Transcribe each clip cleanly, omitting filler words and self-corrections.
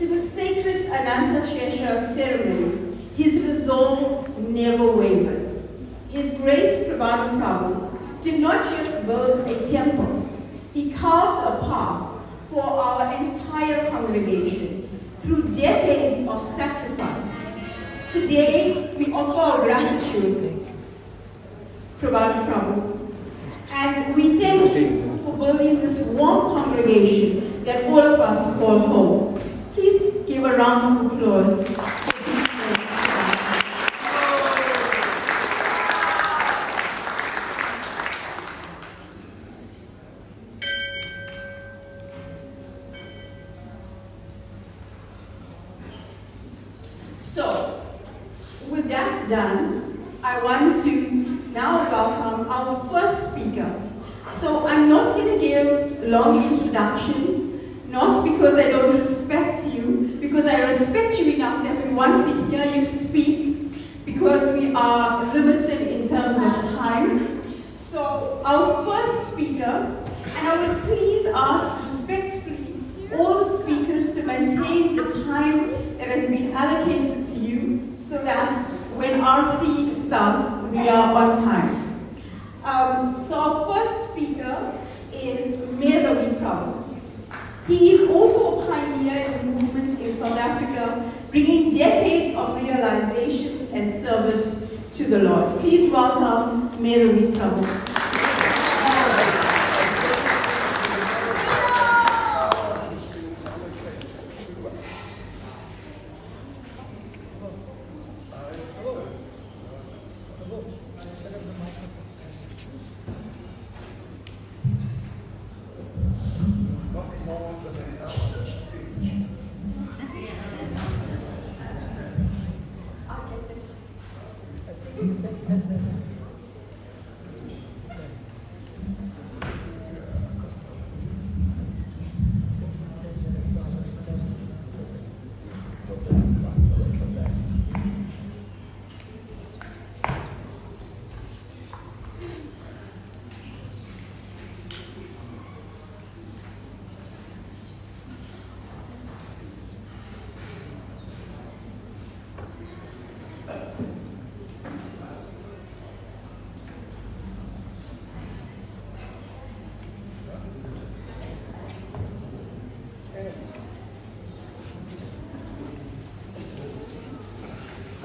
to the sacred Anantashesha ceremony, his resolve never wavered. His Grace Prabhu Prabhu did not just build a temple, he carved a path for our entire congregation through decades of sacrifice. Today, we offer our gratitude, Prabhu Prabhu, and we thank you for building this warm congregation that all of us call home. Please give a round of applause. So, with that done, I want to now welcome our first speaker. So I'm not going to give long introductions, not because I don't respect you, because I respect you enough that we want to hear you speak, because we are limited in terms of time. So our first speaker, and I would please ask respectfully all the speakers to maintain the time that has been allocated to you, so that when Arti starts, we are on time. So our first speaker is Devotees Prabhu. He is also a pioneer in the movement in South Africa, bringing decades of realizations and service to the Lord. Please welcome Devotees Prabhu.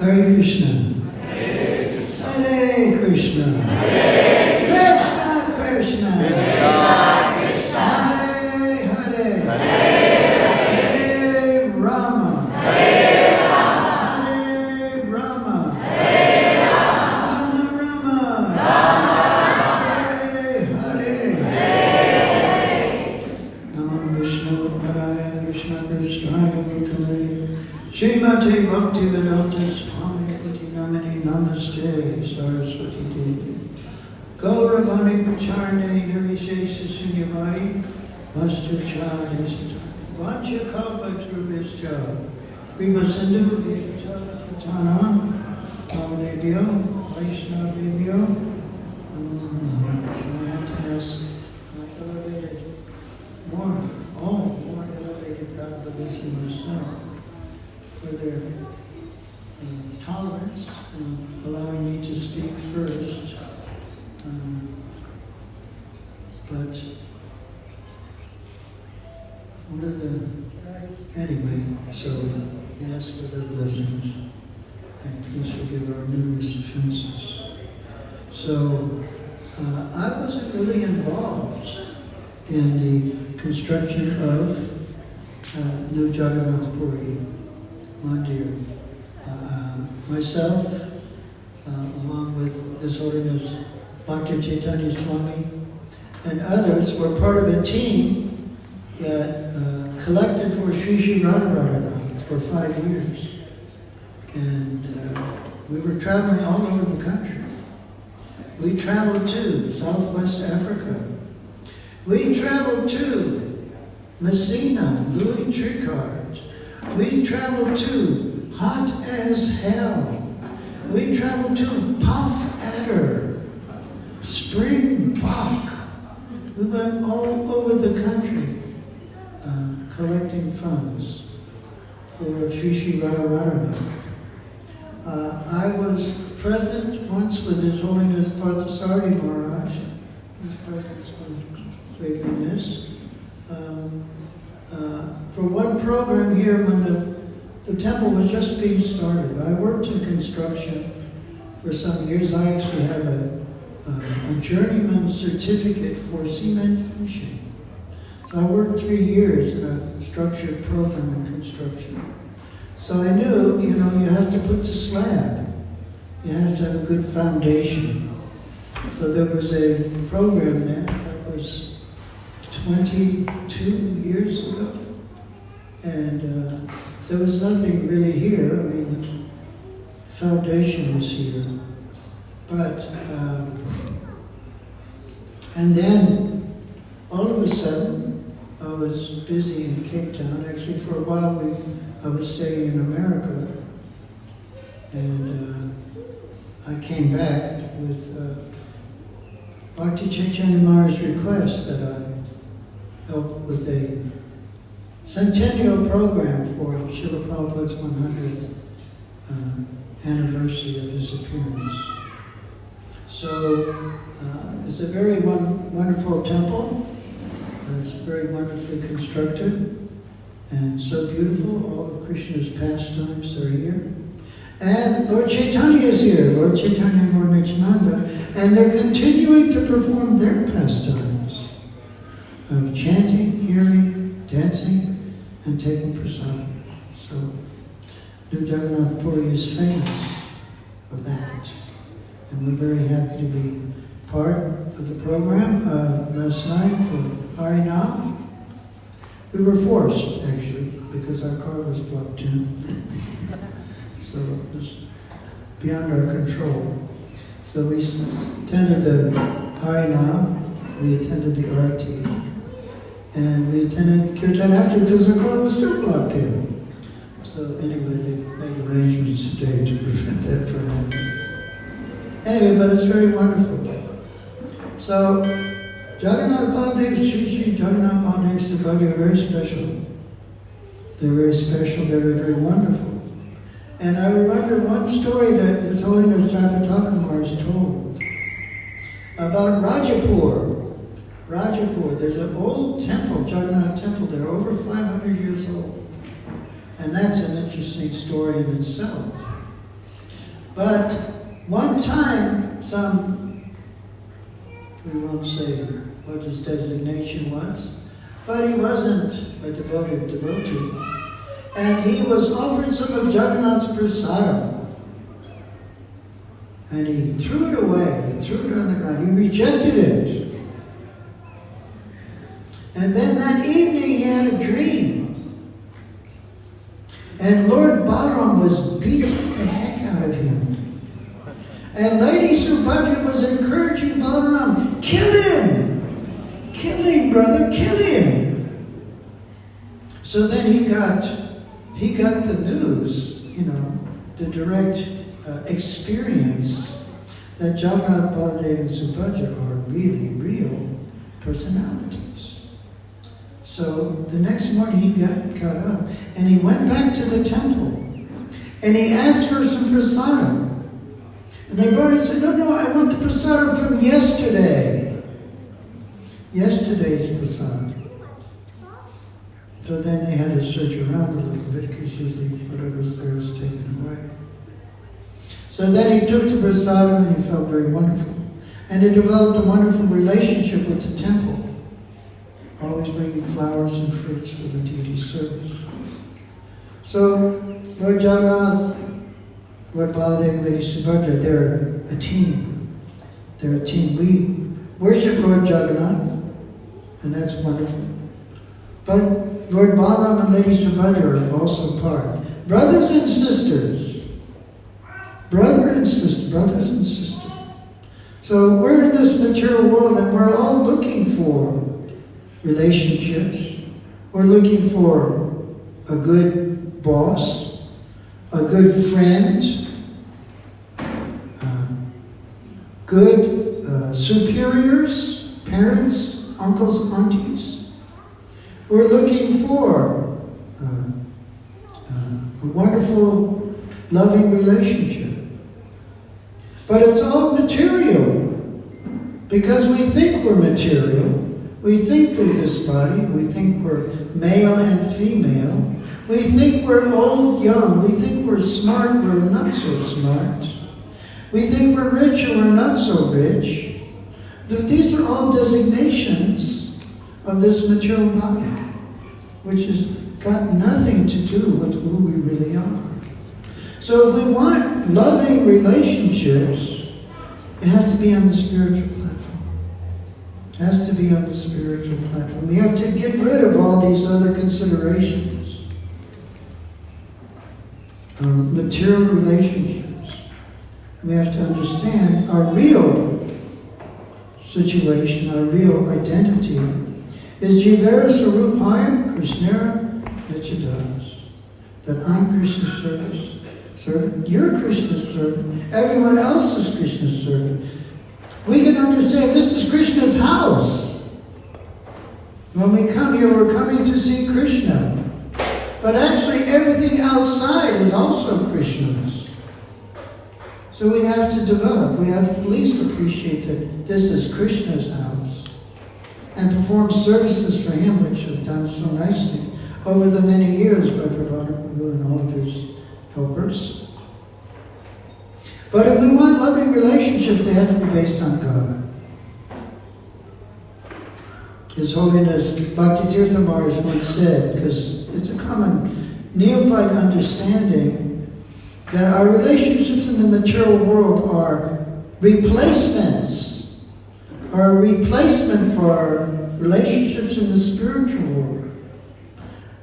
Hare Krishna. Hare Krishna. Krishna Krishna. Hare Hare. Hare Rama. Hare Rama. Rama Rama. Hare Hare. Namo Vishnu Padaya Krishna Krishnaya Bhutale Srimati Bhaktivedanta Swami Kuti Namani Namaste Saraswati Devi Gauravani Pacharne Nirvishesha Sunyavadi Vastuchadi Vacha Kalpa Turvischa Kriva Sindhu Vita Katana Pavanebhyo Vaishnavebhyo. So I have to ask my elevated, more elevated God beliefs in myself for their tolerance and allowing me to speak first. But what are the... Anyway, so we ask for their blessings and please forgive our numerous offenses. So I wasn't really involved in the construction of New Jagannath Puri Mandir. Myself, along with His Holiness Bhakti Chaitanya Swami and others, were part of a team that collected for Sri Sri Radharani for 5 years. And we were traveling all over the country. We traveled to Southwest Africa. We traveled to Messina, Louis Tricard. We traveled to Hot as Hell. We traveled to Puff Adder, Springbok. We went all over the country collecting funds for Sri Sri Radharani. I was present once with His Holiness Parthasarthi Maharaj. His presence was greatly missed. For one program here when the temple was just being started. I worked in construction for some years. I actually have a journeyman certificate for cement finishing. So I worked 3 years in a structured program in construction. So I knew, you have to put the slab. You have to have a good foundation. So there was a program there that was 22 years ago. And there was nothing really here. I mean, the foundation was here. But, and then all of a sudden, I was busy in Cape Town. Actually, for a while, I was staying in America. And I came back with Bhakti Chaitanya Maharaj's request that I help with a centennial program for Srila Prabhupada's 100th anniversary of his appearance. So it's a very wonderful temple. It's very wonderfully constructed and so beautiful. All of Krishna's pastimes are here. And Lord Chaitanya is here, Lord Chaitanya and Lord Nityananda, and they're continuing to perform their pastimes of chanting, hearing, dancing, and taking prasadam. So, New Jagannath Puri is famous for that. And we're very happy to be part of the program. Last night, Harinam, we were forced, actually, because our car was blocked in. So it was beyond our control. So we attended the Harinam, we attended the Arati, and we attended Kirtan after because the car was still blocked in. So anyway, they made arrangements today to prevent that from happening. Anyway, but it's very wonderful. So Jagannath Baladev, Sri Jagannath Baladev Subhadra are very special. They're very special, they're very wonderful. And I remember one story that His Holiness Jagannatha Maharaj told about Rajapur. Rajapur, there's an old temple, Jagannath temple there, over 500 years old. And that's an interesting story in itself. But one time, we won't say what his designation was, but he wasn't a devoted devotee. And he was offered some of Jagannath's prasadam. And he threw it away, he threw it on the ground, he rejected it. And then that evening he had a dream. And Lord Balaram was beating the heck out of him. And Lady Subhadra was encouraging Balaram, kill him! Kill him, brother, kill him! So then he got the news, the direct experience that Jagannath, Baladev, and Subhadra are really real personalities. So the next morning he got up and he went back to the temple and he asked for some prasadam. And they brought it and said, no, I want the prasadam from yesterday. Yesterday's prasadam. So then they had to search around a little bit because usually whatever's there is taken away. So then he took the prasadam and he felt very wonderful. And he developed a wonderful relationship with the temple. Always bringing flowers and fruits for the deity's service. So Lord Jagannath, Lord Baladev, and Lady Subhadra, they're a team. They're a team. We worship Lord Jagannath, and that's wonderful. But Lord Balaram and Lady Subhadra are also part. Brothers and sisters. Brothers and sisters. So we're in this material world and we're all looking for relationships. We're looking for a good boss, a good friend, good superiors, parents, uncles, aunties. We're looking for a wonderful, loving relationship. But it's all material. Because we think we're material. We think through this body. We think we're male and female. We think we're old, young. We think we're smart, we're not so smart. We think we're rich or we're not so rich. These are all designations of this material body, which has got nothing to do with who we really are. So if we want loving relationships, it has to be on the spiritual platform. It has to be on the spiritual platform. We have to get rid of all these other considerations. Material relationships. We have to understand our real situation, our real identity is Jivara Sarupayam Krishnara Nichadas. That I'm Krishna's servant, you're Krishna's servant, everyone else is Krishna's servant. We can understand this is Krishna's house. When we come here, we're coming to see Krishna. But actually everything outside is also Krishna's. So we have to develop, we have to at least appreciate that this is Krishna's house. And perform services for him, which have done so nicely over the many years by Prabhupada Prabhu and all of his helpers. But if we want loving relationships, they have to be based on God. His Holiness Bhaktitirtha Maharaj once said, because it's a common neophyte understanding, that our relationships in the material world are replacements, are a replacement for our relationships in the spiritual world.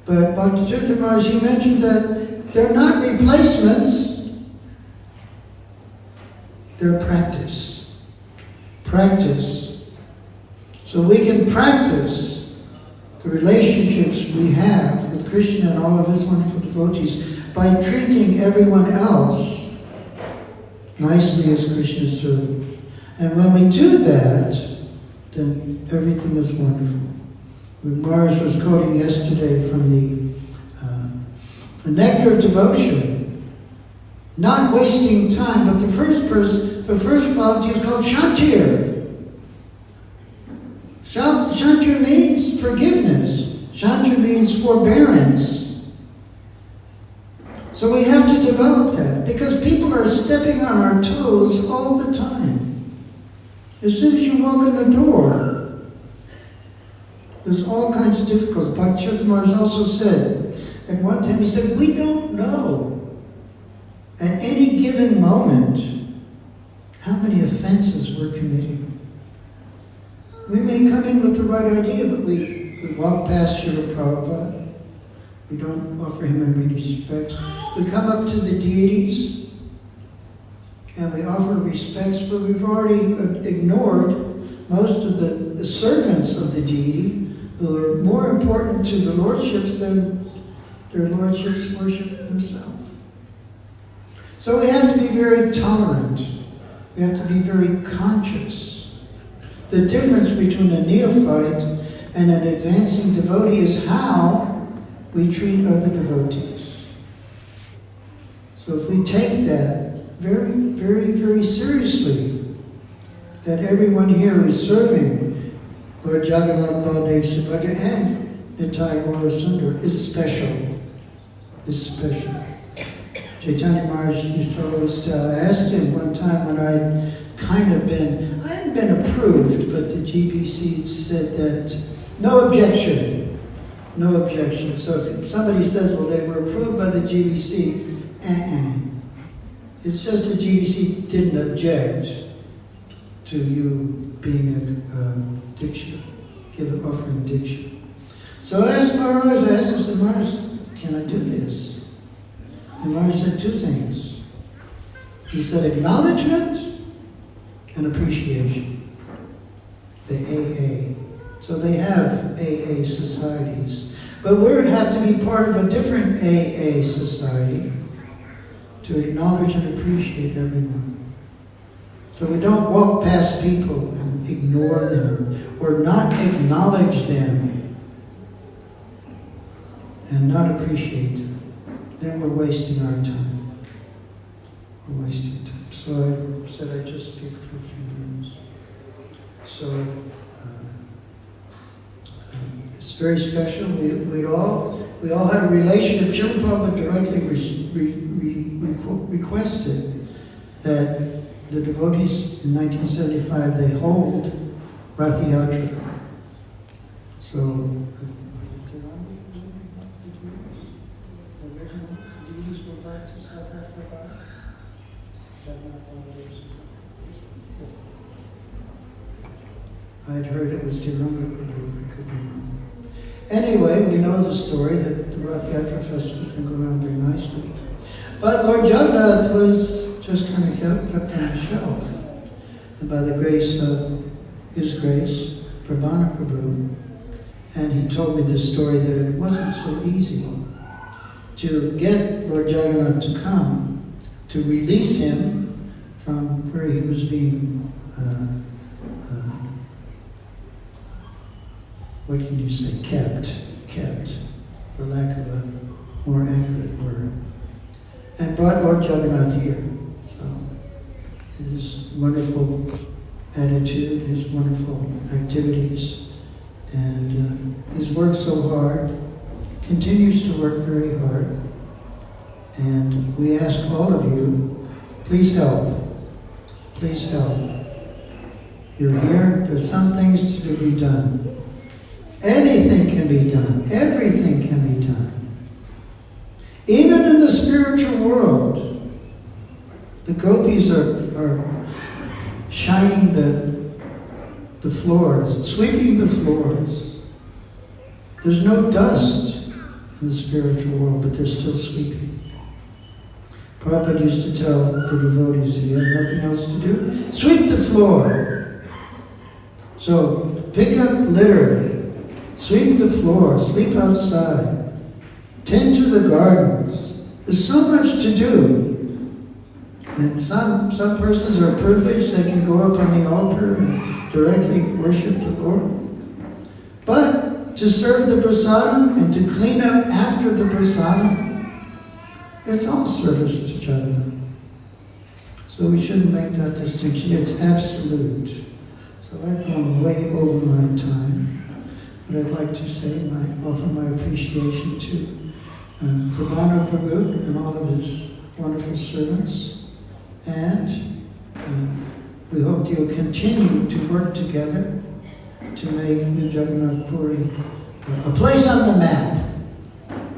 But Bhaktitirtha Maharaj, he mentioned that they're not replacements, they're practice. Practice. So we can practice the relationships we have with Krishna and all of his wonderful devotees by treating everyone else nicely as Krishna's servant. And when we do that, then everything is wonderful. Maharaj was quoting yesterday from the Nectar of Devotion, not wasting time, but the first quality is called Shantir. Shantir means forgiveness. Shantir means forbearance. So we have to develop that, because people are stepping on our toes all the time. As soon as you walk in the door, there's all kinds of difficulties. Bhaktivedanta Maharaj also said, at one time he said, we don't know at any given moment how many offenses we're committing. We may come in with the right idea, but we walk past Srila Prabhupada. We don't offer him any respects. We come up to the deities and we offer respects, but we've already ignored most of the servants of the deity, who are more important to the lordships than their lordships worship themselves. So we have to be very tolerant. We have to be very conscious. The difference between a neophyte and an advancing devotee is how we treat other devotees. So if we take that very, very, very seriously, that everyone here is serving Lord Jagannath Baldev Subhadra and Nitai Gaura Sundar is special. Is special. Chaitanya Maharaj used to always tell, I asked him one time when I hadn't been approved, but the GBC said that no objection. No objection. So if somebody says, well, they were approved by the GBC, it's just the GBC didn't object to you being a diksha, offering diksha. So I asked Maharaj, I said, Maharaj, can I do this? And Maharaj said two things. He said acknowledgement and appreciation. The AA. So they have AA societies. But we have to be part of a different AA society to acknowledge and appreciate everyone. So we don't walk past people and ignore them or not acknowledge them and not appreciate them. then we're wasting our time. We're wasting time. So I said I'd just speak for a few minutes. So it's very special. We all had a relationship. Srila Prabhupada directly requested that the devotees in 1975, they hold Rath Yatra. So, I'd heard it was Tirunga Prabhu, I could be wrong. Anyway, we know the story that the Rath Yatra festival can go around very nicely. But Lord Jagannath was just kind of kept on the shelf. And by the grace of His Grace, Prabhana Prabhu, and he told me this story that it wasn't so easy to get Lord Jagannath to come, to release him from where he was being, what can you say, kept, for lack of a more accurate word, and brought Lord Jagannath here. So his wonderful attitude, his wonderful activities, and he's worked so hard, continues to work very hard, and we ask all of you, please help. Please help. You're here, there's some things to be done. Anything can be done. Everything can be done. Even in the spiritual world, the gopis are shining the floors, sweeping the floors. There's no dust in the spiritual world, but they're still sweeping. Prabhupada used to tell the devotees, if you have nothing else to do, sweep the floor. So pick up litter, sweep the floor, sleep outside, tend to the gardens. There's so much to do. And some persons are privileged, they can go up on the altar and directly worship the Lord. But to serve the prasadam and to clean up after the prasadam, it's all service to Jagannath. So we shouldn't make that distinction. It's absolute. So I've gone way over my time. But I'd like to say, offer my appreciation to Prabhana Prabhu and all of his wonderful servants. And we hope you'll continue to work together to make New Jagannath Puri a place on the map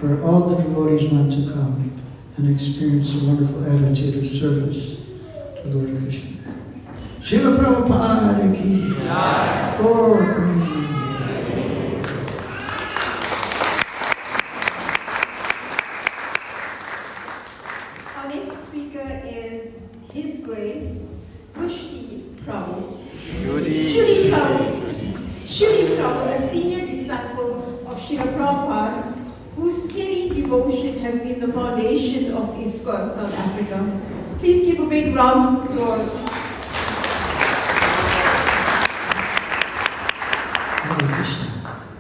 where all the devotees want to come and experience the wonderful attitude of service to Lord Krishna. Srila Prabhupada ki jai. Gaur Prema. Our next speaker is His Grace, Pushti Prabhu. Shri Prabhu. Shri Prabhu, a senior disciple of Srila Prabhupada, whose steady devotion has been the foundation of ISKCON South Africa. Please give a big round of applause. Hare Krishna.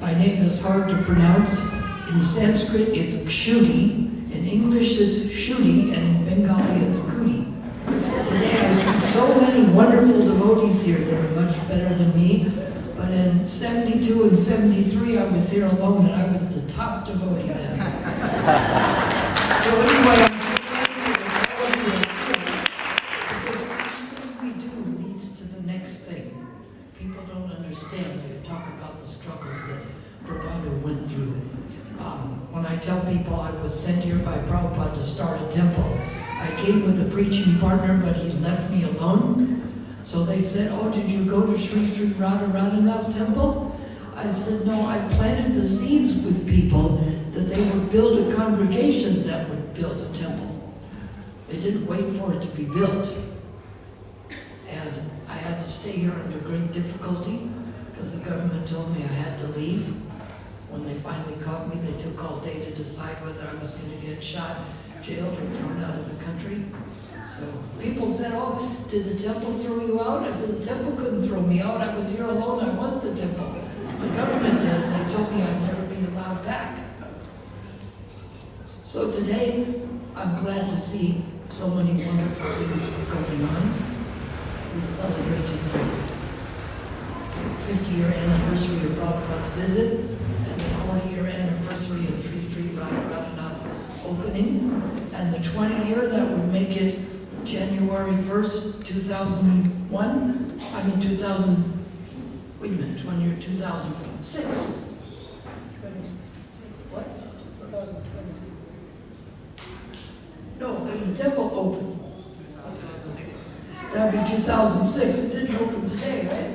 My name is hard to pronounce. In Sanskrit, it's Kshuti. In English, it's Shuti, and in Bengali, it's Kuti. Today, I see so many wonderful devotees here that are much better than me. But in 72 and 73, I was here alone, and I was the top devotee then. So anyway, I'm so thankful that all of you are here, because each thing we do leads to the next thing. People don't understand. They talk about the struggles that Prabhupada went through. When I tell people I was sent here by Prabhupada to start a temple, I came with a preaching partner, but he left me alone. So they said, oh, did you go to Sri Sri Radha Radhanath temple? I said, no, I planted the seeds with people that they would build a congregation that would build a temple. They didn't wait for it to be built. And I had to stay here under great difficulty because the government told me I had to leave. When they finally caught me, they took all day to decide whether I was going to get shot, jailed, or thrown out of the country. So people said, oh, did the temple throw you out? I said, the temple couldn't throw me out. I was here alone. I was the temple. The government did, and they told me I'd never be allowed back. So today, I'm glad to see so many wonderful things going on. We celebrated the 50-year anniversary of Prabhupada's visit and the 40-year anniversary of Sri Radhanath opening, and the 20-year that would make it January 1st, 2001. 20 year 2006. What? No, when the temple opened. That'd be 2006. It didn't open today, right?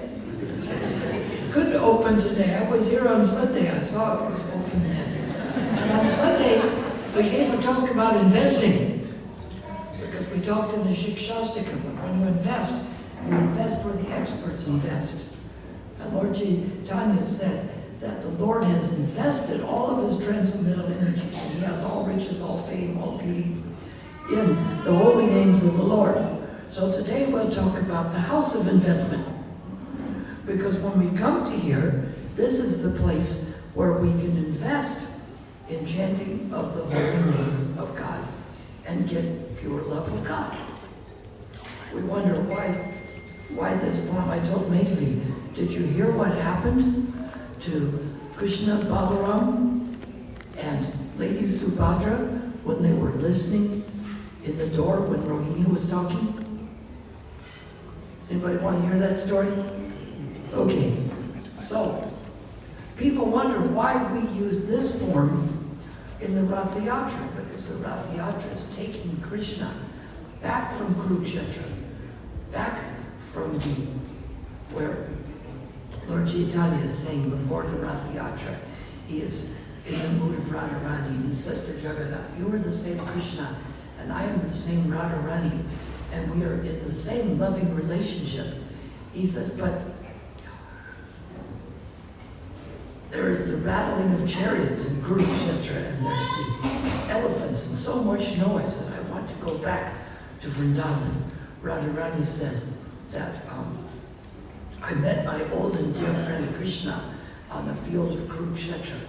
It couldn't open today. I was here on Sunday. I saw it was open then. And on Sunday, we gave a talk about investing. Because we talked in the Shikshastika, but when you invest where the experts invest. And Lord Chaitanya said that the Lord has invested all of his transcendental energies, and he has all riches, all fame, all beauty in the holy names of the Lord. So today we'll talk about the house of investment. Because when we come to here, this is the place where we can invest in chanting of the holy names of God and get pure love of God. We wonder why this form. I told Madhavi, did you hear what happened to Krishna, Balaram, and Lady Subhadra when they were listening in the door when Rohini was talking? Anybody want to hear that story? Okay, so people wonder why we use this form in the Ratha Yatra, because the Ratha Yatra is taking Krishna back from Kurukshetra, back from where Lord Chaitanya is saying before the Ratha Yatra, he is in the mood of Radharani, and he says to Jagannath, you are the same Krishna, and I am the same Radharani, and we are in the same loving relationship. He says, but there is the rattling of chariots in Kurukshetra, and there's the elephants, and so much noise that I want to go back to Vrindavan. Radharani says that I met my old and dear friend Krishna on the field of Kurukshetra.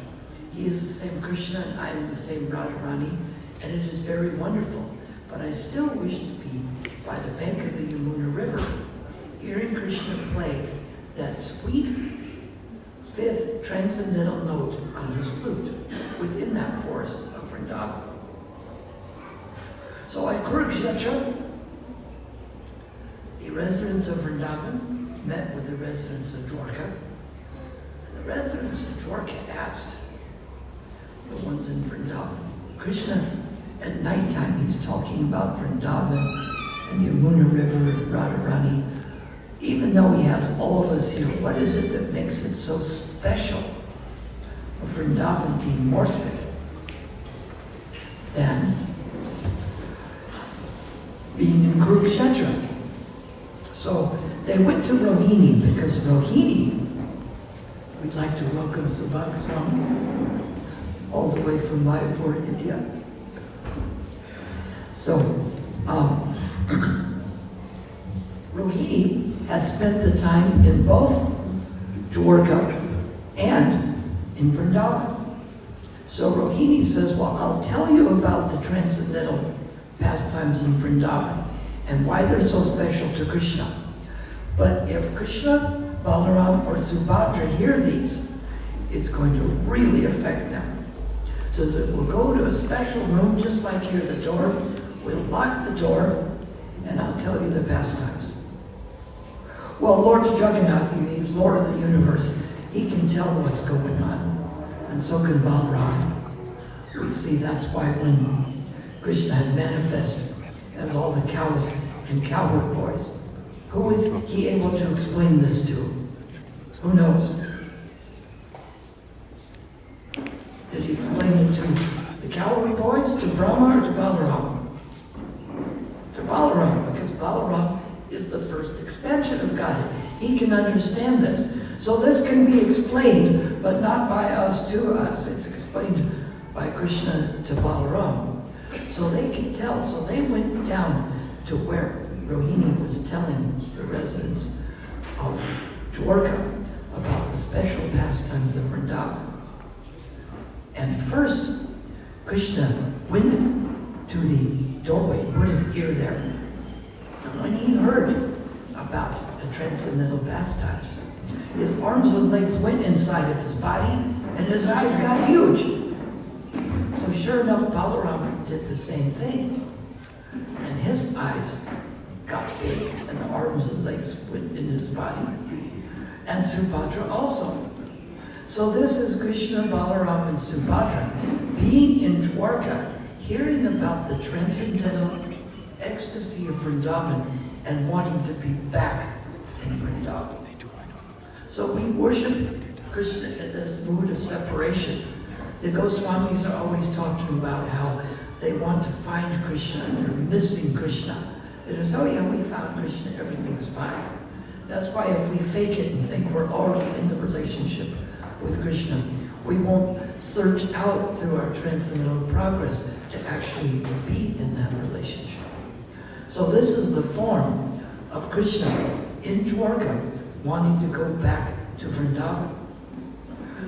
He is the same Krishna and I am the same Radharani, and it is very wonderful. But I still wish to be by the bank of the Yamuna River, hearing Krishna play that sweet fifth transcendental note on his flute within that forest of Vrindavan. So at Kurukshetra, the residents of Vrindavan met with the residents of Dwarka. And the residents of Dwarka asked the ones in Vrindavan, Krishna, at nighttime he's talking about Vrindavan and the Yamuna River and Radharani. Even though he has all of us here, what is it that makes it so special of Vrindavan being more special than being in Kurukshetra? So they went to Rohini, because Rohini, we'd like to welcome Subhag Swami, all the way from Mayapur, India. So, Rohini had spent the time in both Dwarka and in Vrindavan. So Rohini says, well, I'll tell you about the transcendental pastimes in Vrindavan and why they're so special to Krishna. But if Krishna, Balaram, or Subhadra hear these, it's going to really affect them. So that we'll go to a special room, just like here, the door. We'll lock the door, and I'll tell you the pastimes. Well, Lord Jagannath, he's Lord of the universe. He can tell what's going on, and so can Balaram. We see that's why when Krishna had manifested as all the cows and cowherd boys, who was he able to explain this to? Who knows? Did he explain it to the cowherd boys, to Brahma, or to Balaram? To Balaram, because Balaram is the first expansion of Godhead. He can understand this. So this can be explained, but not by us to us. It's explained by Krishna to Balaram. So they can tell. So they went down to where Rohini was telling the residents of Dwarka about the special pastimes of Vrindavan. And first, Krishna went to the doorway and put his ear there. And when he heard about the transcendental pastimes, his arms and legs went inside of his body, and his eyes got huge. So sure enough, Balaram did the same thing. And his eyes got big, and the arms and legs went in his body. And Subhadra also. So this is Krishna, Balaram, and Subhadra being in Dwarka, hearing about the transcendental ecstasy of Vrindavan and wanting to be back in Vrindavan. So we worship Krishna in this mood of separation. The Goswamis are always talking about how they want to find Krishna and they're missing Krishna. It is, oh yeah, we found Krishna, everything's fine. That's why if we fake it and think we're already in the relationship with Krishna, we won't search out through our transcendental progress to actually be in that relationship. So this is the form of Krishna in Dwarka, wanting to go back to Vrindavan.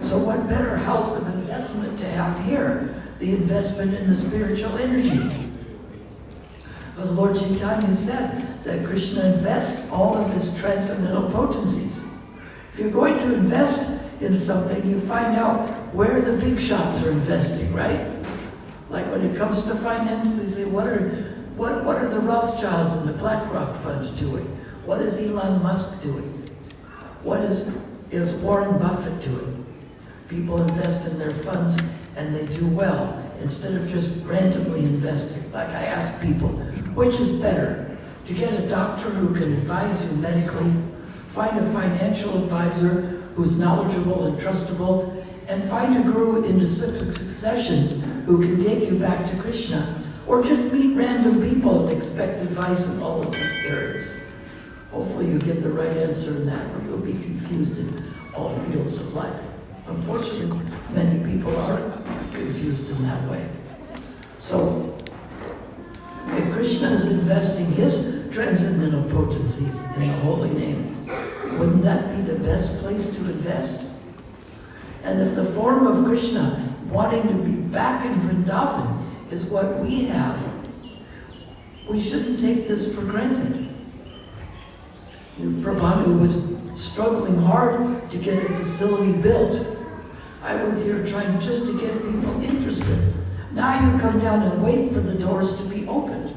So what better house of investment to have here? The investment in the spiritual energy. As Lord Chaitanya said, that Krishna invests all of his transcendental potencies. If you're going to invest in something, you find out where the big shots are investing, right? Like when it comes to finance, they say, what are the Rothschilds and the BlackRock funds doing? What is Elon Musk doing? What is Warren Buffett doing? People invest in their funds and they do well, instead of just randomly investing. Like I ask people, which is better? To get a doctor who can advise you medically, find a financial advisor who's knowledgeable and trustable, and find a guru in disciplic succession who can take you back to Krishna, or just meet random people and expect advice in all of these areas. Hopefully you get the right answer in that, or you'll be confused in all fields of life. Unfortunately, many people are confused in that way. So, if Krishna is investing his transcendental potencies in the holy name, wouldn't that be the best place to invest? And if the form of Krishna wanting to be back in Vrindavan is what we have, we shouldn't take this for granted. Prabhu was struggling hard to get a facility built. I was here trying just to get people interested. Now you come down and wait for the doors to be opened.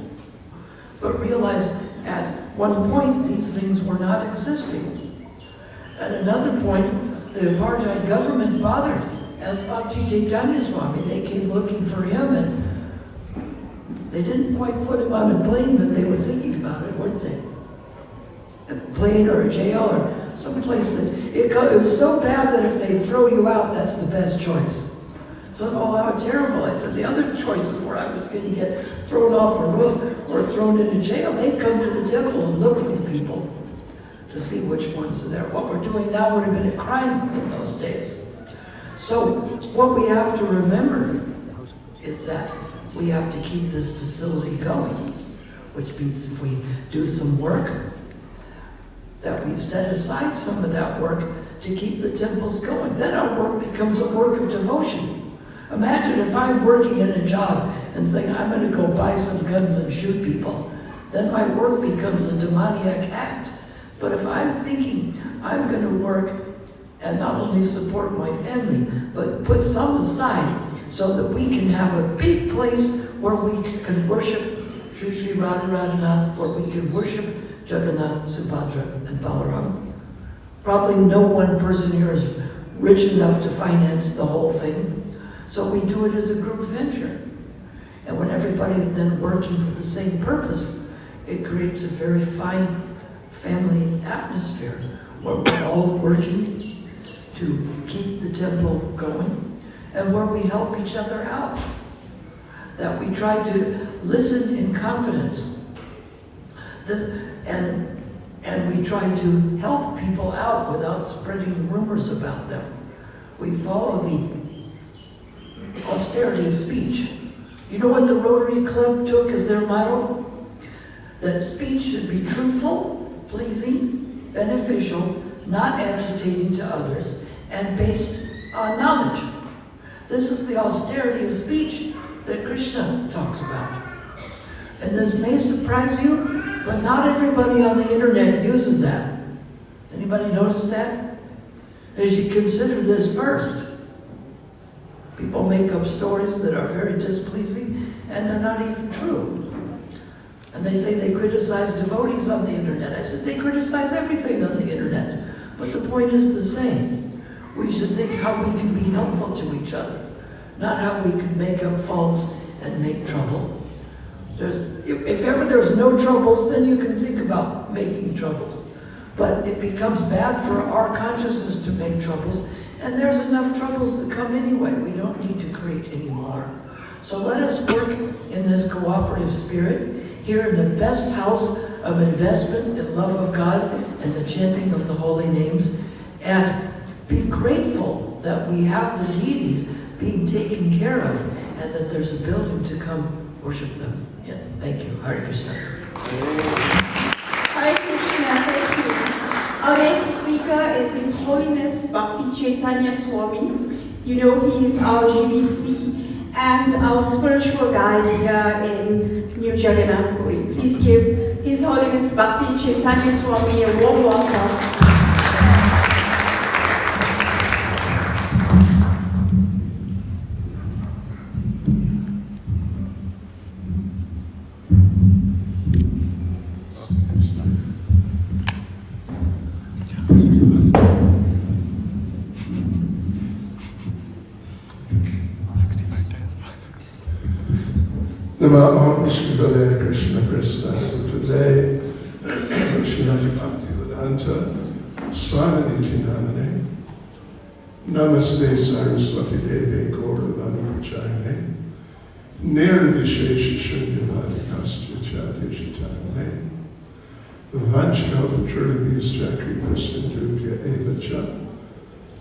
But realize at one point these things were not existing. At another point, the apartheid government bothered. As Bhakti Chaitanya Swami, they came looking for him, and they didn't quite put him on a plane, but they were thinking about it, weren't they? A plane or a jail or some place that it was so bad that if they throw you out, that's the best choice. So, oh, how terrible. I said the other choices where I was going to get thrown off a roof or thrown into jail, they'd come to the temple and look for the people to see which ones are there. What we're doing now would have been a crime in those days. So what we have to remember is that we have to keep this facility going, which means if we do some work, that we set aside some of that work to keep the temples going. Then our work becomes a work of devotion. Imagine if I'm working in a job and saying, I'm going to go buy some guns and shoot people. Then my work becomes a demoniac act. But if I'm thinking I'm going to work and not only support my family, but put some aside so that we can have a big place where we can worship Sri Sri Radharanath, where we can worship Jagannath, Subhadra, and Balaram. Probably no one person here is rich enough to finance the whole thing. So we do it as a group venture. And when everybody's then working for the same purpose, it creates a very fine family atmosphere where we're all working to keep the temple going and where we help each other out. That we try to listen in confidence. And we try to help people out without spreading rumors about them. We follow the austerity of speech. You know what the Rotary Club took as their motto? That speech should be truthful, pleasing, beneficial, not agitating to others, and based on knowledge. This is the austerity of speech. that Krishna talks about. And this may surprise you, but not everybody on the internet uses that. Anybody notice that? As you consider this first, people make up stories that are very displeasing and they're not even true. And they say they criticize devotees on the internet. I said they criticize everything on the internet. But the point is the same. We should think how we can be helpful to each other, not how we can make up faults and make trouble. If ever there's no troubles, then you can think about making troubles. But it becomes bad for our consciousness to make troubles, and there's enough troubles that come anyway. We don't need to create any more. So let us work in this cooperative spirit, here in the best house of investment in love of God and the chanting of the holy names, and be grateful that we have the deities being taken care of and that there's a building to come worship them. Yeah, thank you. Hare Krishna. Hare Krishna, thank you. Our next speaker is His Holiness Bhakti Chaitanya Swami. You know, he is our GBC and our spiritual guide here in New Jagannath Puri. Please give His Holiness Bhakti Chaitanya Swami a warm welcome. Namo Shivaya Krishna Krishna. Today, Srimati Bhaktivedanta Swami Namane Namaste Saraswati Devi Gauravani Prachayane Nirvishesha Shunyavadi Kastya Chadishatane Vanchakal Trilabhisjakri Prasindrupya Evacha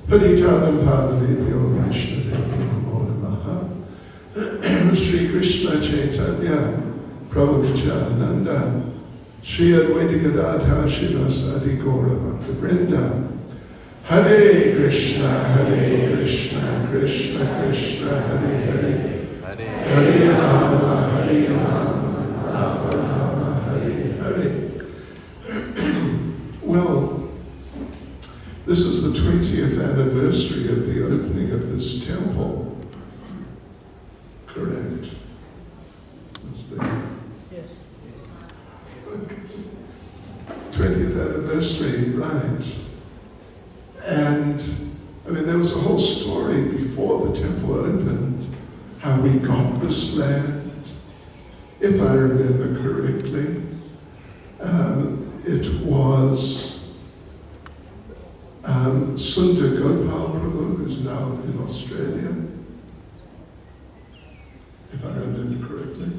Patitanam Padanebhyo Vaishnavebhyo Namo Namaha Sri Krishna Chaitanya Prabhu Nityananda Sri Advaita Gadadhara Srivasadi Gaura Bhakta Vrinda Hare Krishna Krishna Krishna Hare Hare Hare Rama Rama Rama Hare Hare. Well, this is the 20th anniversary of the opening of this temple. Correct. Yes. 20th anniversary, right. And, I mean, there was a whole story before the temple opened, how we got this land. If I remember correctly, it was Sundar Gopal Prabhu, who's now in Australia, if I remember correctly.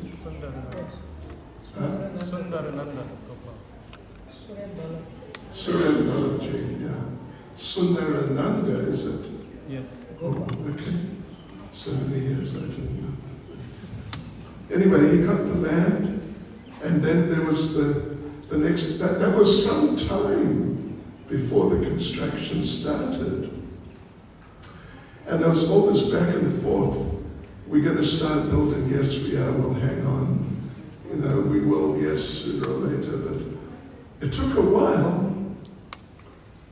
Sundarananda. Surendraji, yeah. Sundarananda, is it? Yes. Oh, okay. So many years I didn't know. Anyway, he got the land, and then there was the next, that was some time before the construction started. And there was all this back and forth. We're going to start building, yes we are, we'll hang on. You know, we will, yes, sooner or later, but it took a while.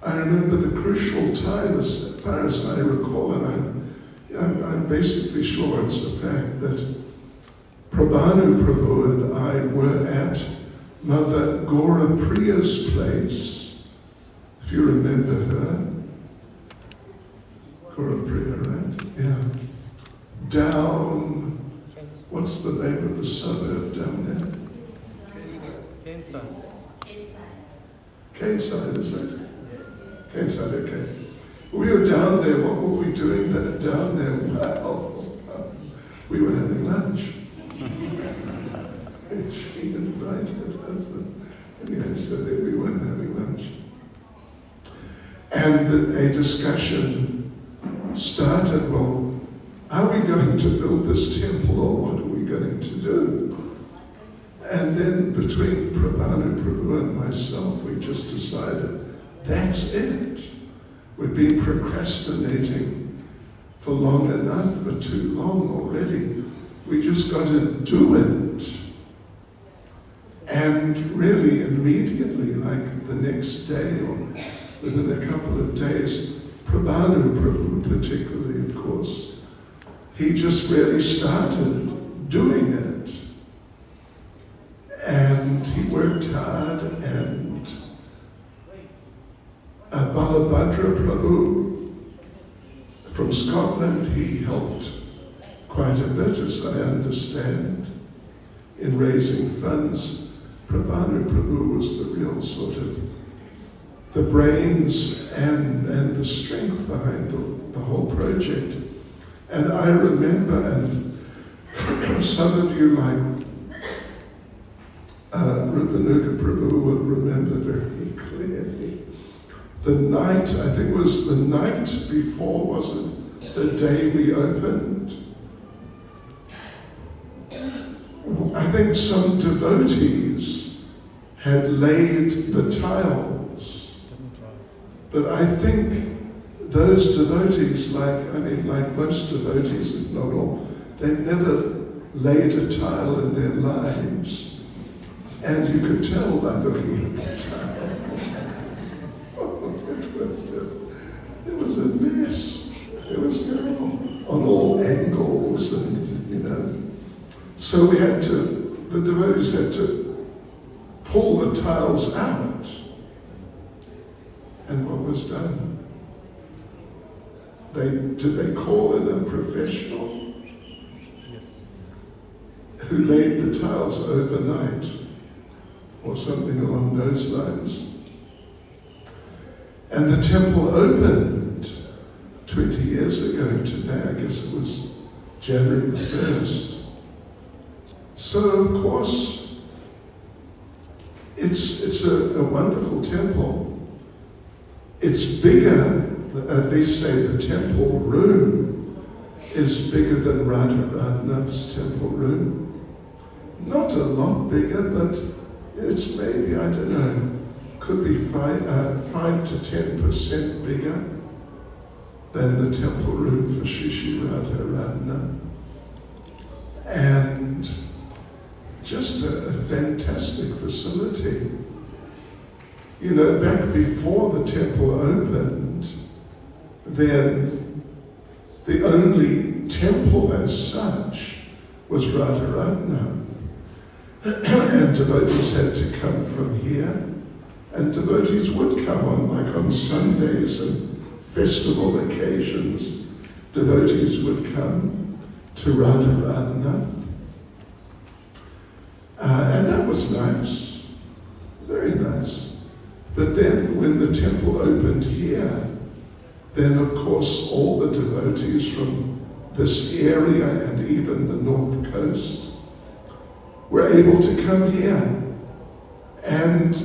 I remember the crucial time, as far as I recall, and I'm basically sure it's a fact, that Prabhanu Prabhu and I were at Mother Gora Priya's place, if you remember her. Gora Priya, right? Yeah. Down, what's the name of the suburb down there? Caneside, is it? Caneside, okay. We were down there, what were we doing down there? Well, we were having lunch. She invited us. Anyway, so that we weren't having lunch. And a discussion started, well, are we going to build this temple or what are we going to do? And then between Prabhanu Prabhu and myself, we just decided, that's it. We've been procrastinating for long enough, for too long already. We just got to do it. And really immediately, like the next day or within a couple of days, Prabhanu Prabhu particularly, of course, he just really started doing it. And he worked hard, and Balabhadra Prabhu from Scotland, he helped quite a bit, as I understand, in raising funds. Prabhanu Prabhu was the real sort of the brains and the strength behind the whole project. And I remember, and some of you like Rupanuga Prabhu would remember very clearly, the night, I think it was the night before, was it, the day we opened? I think some devotees had laid the tiles, but I think those devotees, like most devotees, if not all, they'd never laid a tile in their lives. And you could tell by looking at the tiles. It was a mess. It was on all angles, and So the devotees had to pull the tiles out. And what was done? Did they call in a professional? Yes. Who laid the tiles overnight, or something along those lines. And the temple opened 20 years ago today. I guess it was January the 1st. So, of course, it's a wonderful temple. It's bigger, at least say the temple room is bigger than Radhanath's temple room. Not a lot bigger, but it's maybe, I don't know, could be 5 to 10% bigger than the temple room for Shri Radhanath. And just a fantastic facility. Back before the temple opened, then the only temple as such was Radharanath. And devotees had to come from here, and devotees would come on Sundays and festival occasions. Devotees would come to Radharanath. And that was nice, very nice. But then when the temple opened here, then of course all the devotees from this area and even the north coast were able to come here. And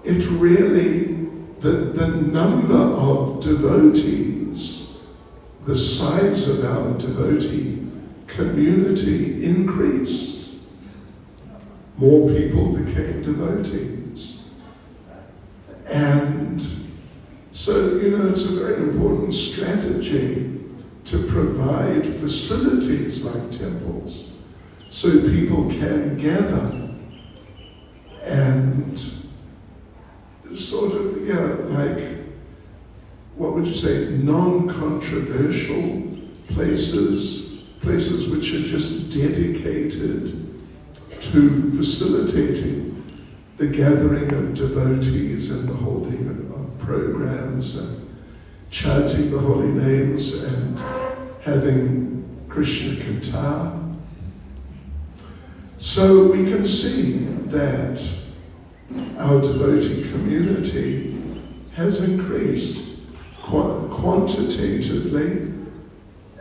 it really, the number of devotees, the size of our devotee community increased. More people became devotees. And so, it's a very important strategy to provide facilities like temples so people can gather and sort of, what would you say, non-controversial places which are just dedicated to facilitating the gathering of devotees and the holding of programs and chanting the holy names and having Krishna Kirtan. So we can see that our devotee community has increased quantitatively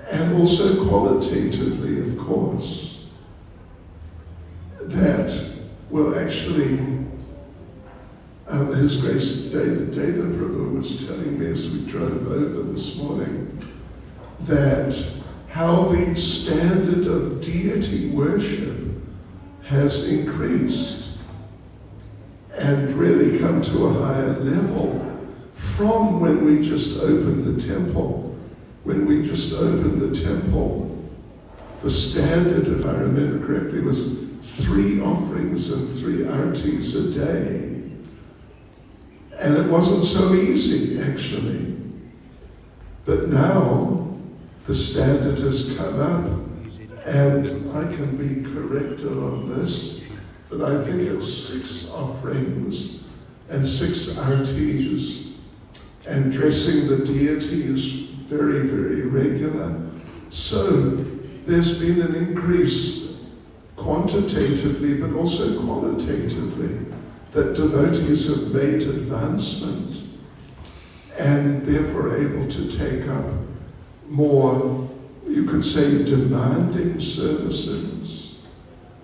and also qualitatively, of course. That will actually, His Grace David Prabhu was telling me as we drove over this morning, that how the standard of deity worship has increased and really come to a higher level from when we just opened the temple. When we just opened the temple, the standard, if I remember correctly, was 3 offerings and 3 artis a day. And it wasn't so easy, actually. But now the standard has come up, and I can be corrected on this, but I think it's 6 offerings and 6 artis, and dressing the deities very, very regular. So there's been an increase quantitatively, but also qualitatively, that devotees have made advancement and therefore able to take up more, you could say, demanding services,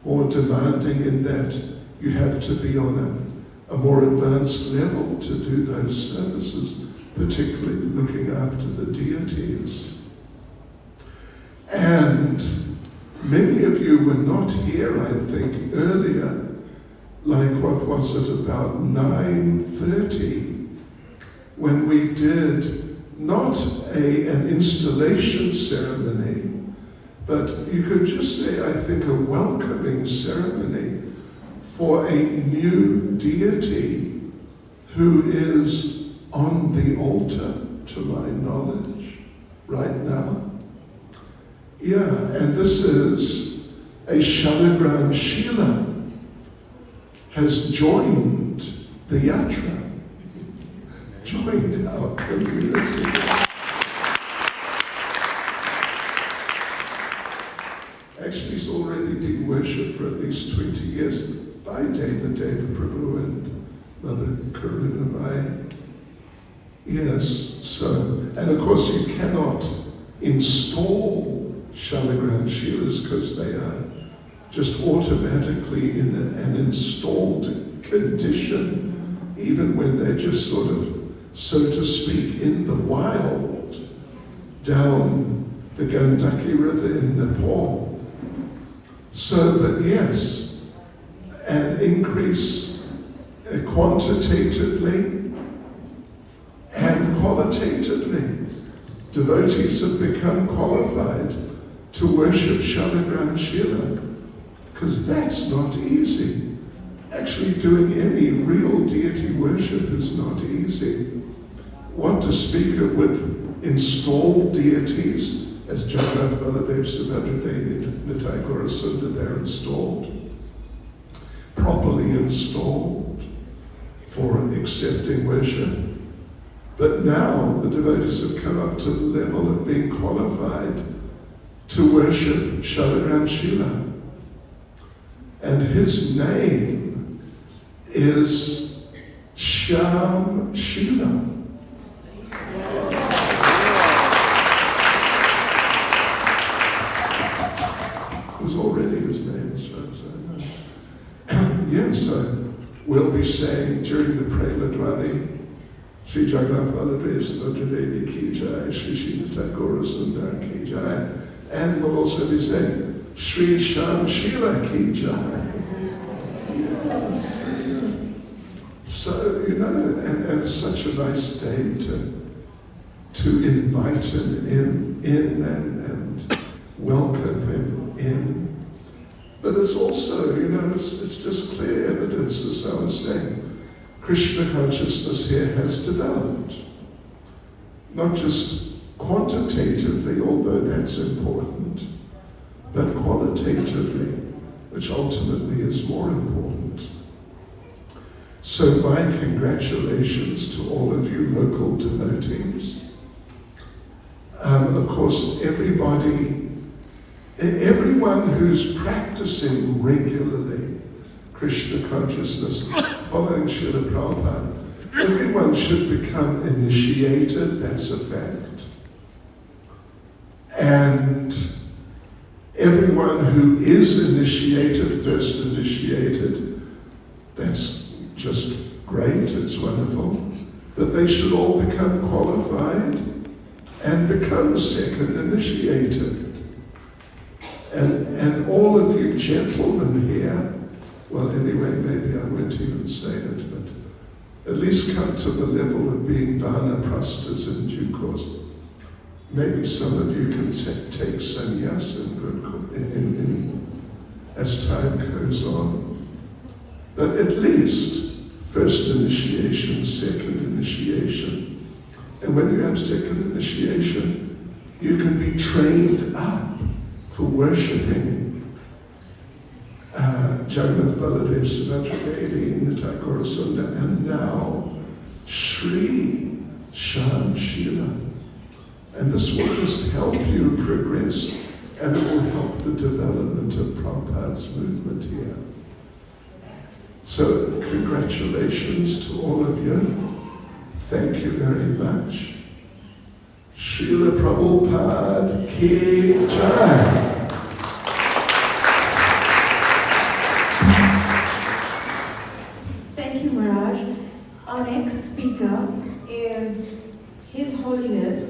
more demanding in that you have to be on a more advanced level to do those services, particularly looking after the deities. And many of you were not here, I think, earlier, like what was it, about 9:30, when we did not an installation ceremony, but you could just say, I think, a welcoming ceremony for a new deity who is on the altar, to my knowledge, right now. Yeah, and this is a Shalagram Shila, has joined the yatra, joined our community. Actually, he's already been worshipped for at least 20 years by David Prabhu and Mother Karuna Mai. Yes, so, and of course you cannot install Shalagram Shilas because they are just automatically in an installed condition, even when they're just sort of, so to speak, in the wild, down the Gandaki River in Nepal. So, but yes, an increase quantitatively and qualitatively. Devotees have become qualified to worship Shalagram Shila, because that's not easy. Actually doing any real deity worship is not easy. What to speak of with installed deities, as Jagannath Baladev Subhadra Nitai Gaura Sundar, they're installed, properly installed for accepting worship. But now the devotees have come up to the level of being qualified to worship Shalagram Shila. And his name is Shyam Shila. It was already his name, as far as I know. Yes, we'll be saying during the Prema Dwani, Sri Jagannath Baladev Subhadra Devi Ki Jai, Sri Srinata Gaura Sundar Ki Jai, and we'll also be saying Sri Shyam Shila Ki Jai. Yes. So, you know, and it's such a nice day to invite him in and welcome him in. But it's also, you know, it's just clear evidence, as I was saying. Krishna consciousness here has developed. Not just quantitatively, although that's important, but qualitatively, which ultimately is more important. So my congratulations to all of you local devotees. Of course, everyone who's practicing regularly Krishna consciousness, following Srila Prabhupada, everyone should become initiated, that's a fact. And everyone who is initiated, first initiated, that's just great, it's wonderful. But they should all become qualified and become second initiated. And all of you gentlemen here, well, anyway, maybe I won't even say it, but at least come to the level of being vanaprasthas in due course. Maybe some of you can take sannyas as time goes on. But at least first initiation, second initiation. And when you have second initiation, you can be trained up for worshipping Jagannath Baladev Subhadra Devi, Nitai Gaurasunda, and now Sri Shyam Shila. And this will just help you progress, and it will help the development of Prabhupada's movement here. So, congratulations to all of you. Thank you very much. Srila Prabhupada Ki Jai. Thank you, Maharaj. Our next speaker is His Holiness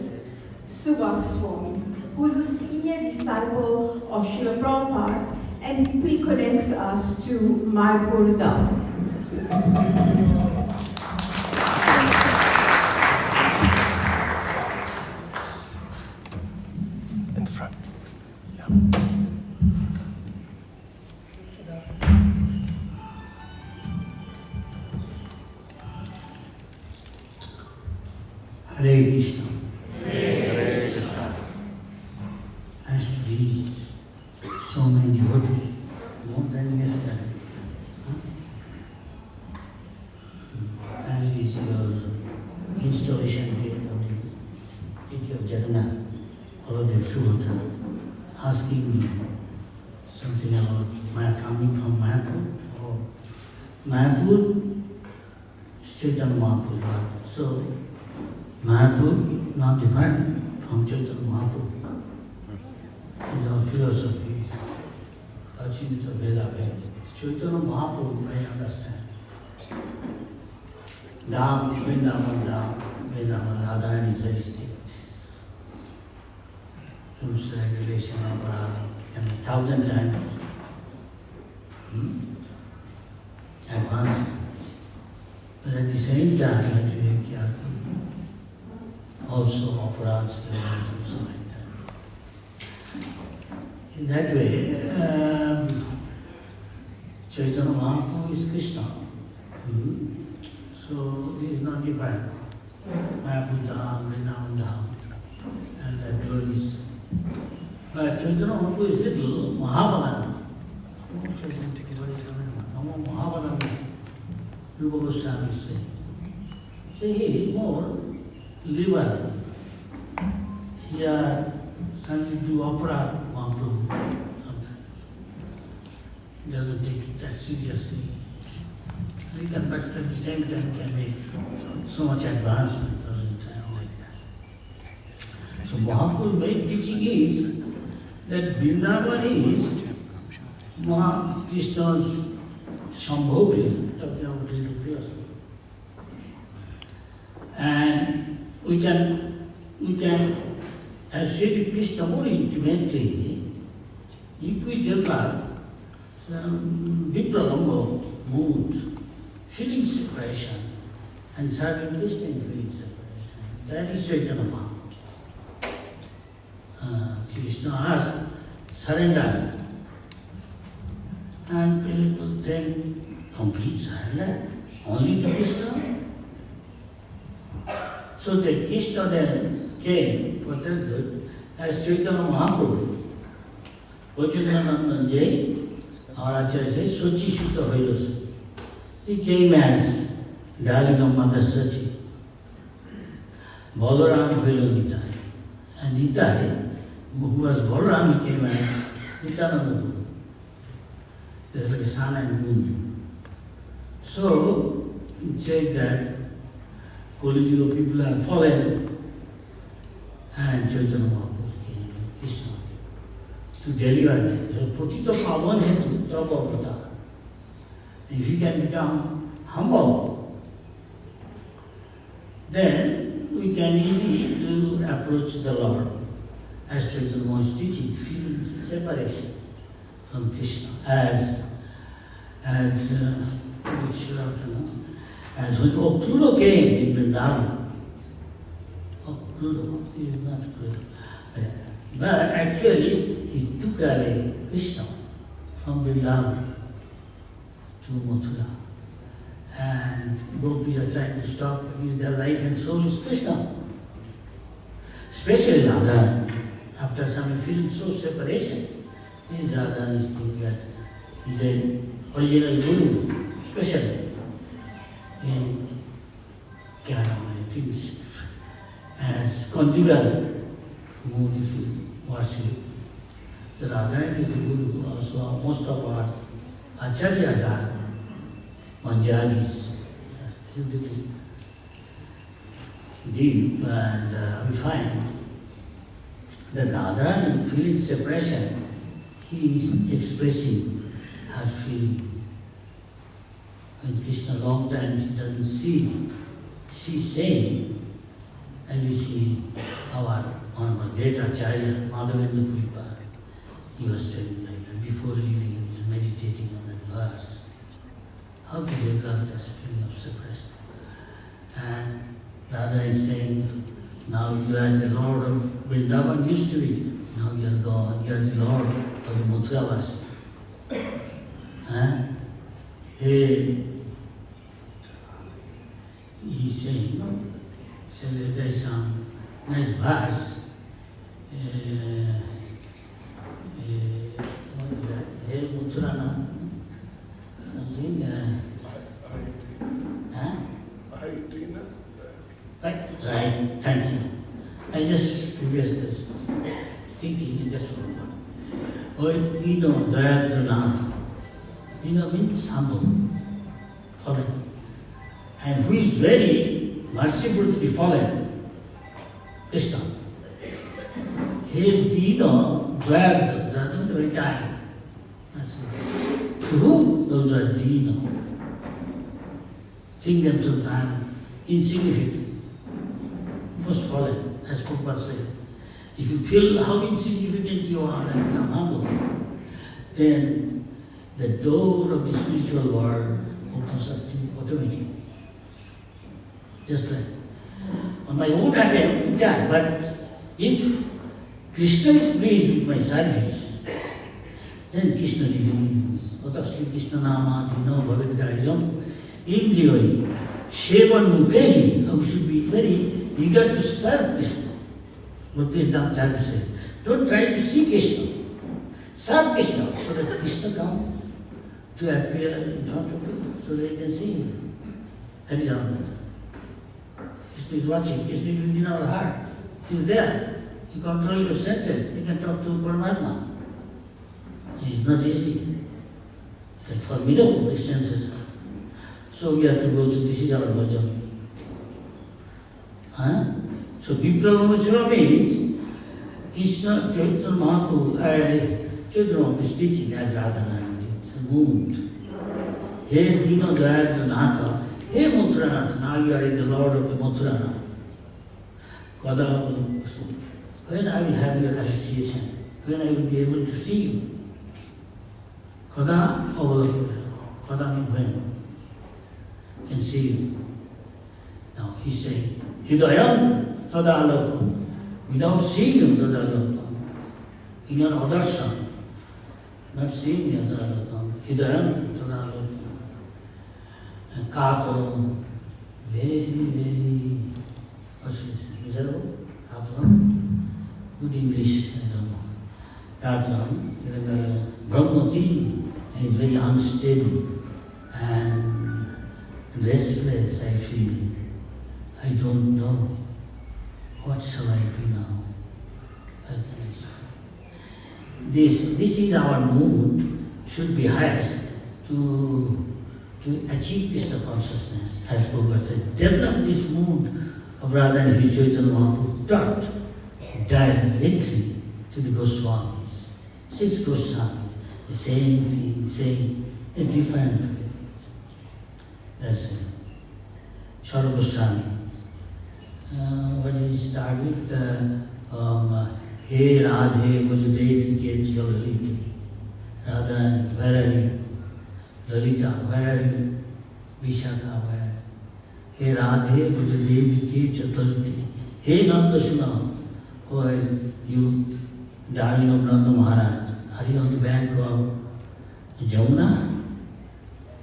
Subhak Swami, who is a senior disciple of Srila Prabhupada and deeply connects us to Mayapur Dham. In the front. Yeah. Hare Krishna. As to reach so many devotees, more than yesterday. And it is your installation date of the city of Jagannath, Baladev Subhadra, asking me something about my coming from Mayapur. Or Mayapur, Chaitanya Mahaprabhu. So, Mayapur, not different from Chaitanya Mahaprabhu, is our philosophy. Achinita Veda Veda. Chaitanya Mahaprabhu, I understand. Dham, Vrindavan, Radha is very strict. Rules, regulation, aparat, and 1,000 times advancement. But at the same time, you have to be very careful. Also, operas, and so like that. In that way, Chaitanya Mahaprabhu is Krishna. So, this is not different. Mayapur Dham, Vrindavan Dham, and the glories. But Chaitanya Mahaprabhu is little Mahapadana. Mahapadana, Rupa Goswami is saying. So, he is more liberal. Here, suddenly do opera, Mahaprabhu, sometimes. He doesn't take it that seriously. He can, but at the same time, can make so much advancement, 1,000 times like that. So Mahaprabhu's main teaching is that Vrindavan is Krishna's Shambhovi, talking about little philosophy. And we can associate with Krishna more intimately if we develop some vipralambha mood, feeling separation, and serving Krishna in feeling separation. That is Chaitanya Mahaprabhu. Krishna asks, surrender. And people think, complete surrender? Only to Krishna? So that Krishna then came for their good as Chaitanya Mahaprabhu. Vajananandan Jai, our Acharya says, Sochi Sutta Hoilose. He came as darling of Mother Sachi. Balaram Hoilo Nitai. And Nitai, who was Balaram, he came as Nityananda. There's like a sun and moon. So, it said that Kali Yuga people are fallen, and Chaitanya Mahaprabhu came, Krishna, to deliver them. So, Patita Pavan Hetu, Tapa Avata. If you can become humble, then we can easily to approach the Lord. As Chaitanya Mahaprabhu is teaching, feeling separation from Krishna, as when Oksura came in Vrindavan, cruel, he is not cruel. But actually, he took away Krishna from Vrindavan to Mathura. And gopis are trying to stop because their life and soul is Krishna. Especially Radha, after some feeling so separation, this Radha is thinking that he's an original guru, especially in Kerala, things as conjugal mood if you worship. So Radha is the guru. Also, most of our acharyas are Manjaris. This is the deep, and we find that Radha, in feeling separation, he is expressing her feeling. When Krishna long time she doesn't see, she's saying, as you see our great Acharya, Madhavendra Puripa, he was telling like that, before leaving, he was meditating on that verse. How to develop this feeling of separation? And Radha is saying, now you are the Lord of Vrindavan, used to be. Now you are gone. You are the Lord of the Mutravasi. Hey, he's saying, so there is some nice verse. What is that? Hey, Mutrana. Something. Right, thank you. I just previously thinking, I just forgot. Oh, Dino, Dayadrinath. Dino means humble, fallen. And who is very merciful to the fallen? Krishna. Hey, Dino, Dayadra, that is very kind. That's it. To whom? Those are Dino. Think them sometimes insignificant. First fallen, as Prabhupada said. If you feel how insignificant you are and become humble, then the door of the spiritual world opens up to you automatically. Just like on my own attempt, you can, but if Krishna is pleased with my service, then Krishna reveals. Otasya Krishna nama dino bhavet garijam indriyai sevan mukhehi. We should be very eager to serve Krishna. What is Dhamma trying to say? Don't try to see Krishna. Serve Krishna so that Krishna comes to appear in front of you so they can see you. That is our method. Krishna is watching. Krishna is within our heart. He is there. He controls your senses. You can talk to Paramatma. It is not easy. It's like formidable, the senses are. So we have to go to this is our bhajan. So Viprava means Krishna, Chaitanya Mahaprabhu, Chaitanya Mahaprabhu is teaching as Radharani did, moved. Hey Dino Dayadra Natha, hey Muthuranatha, now you are in the Lord of the Muthurana. When I will have your association, when I will be able to see you. Kada avalakura, kada means when. I can see you. Now he's saying, Hidayam tadalakam. Without seeing you, tadalakam. In your adarshan, not seeing you, tadalakam. Hidayam tadalakam. And kataram, very, what's this? Miserable? Kataram? Good English, I don't know. Kataram, Brahmati, and is very unsteady and restless, I feel. I don't know. What shall I do now? How can I say? This is our mood, should be highest to achieve Krishna consciousness. As Prabhupada said, develop this mood of Radha and his Chaitanya Mahaprabhu, taught directly to the Goswamis. 6 Goswamis, the same thing, saying a different way. That's it. Shara Goswami. What did he start with? Hey Radhe Vajudevi Ke Lalita. Radha, where are you? Lalita, where are you? Vishaka, where? Hey Radhe Vajudevi Ke Lalita. Hey Nanda Suna, why you darling of Nanda Maharaj, are you on the bank of Jamuna?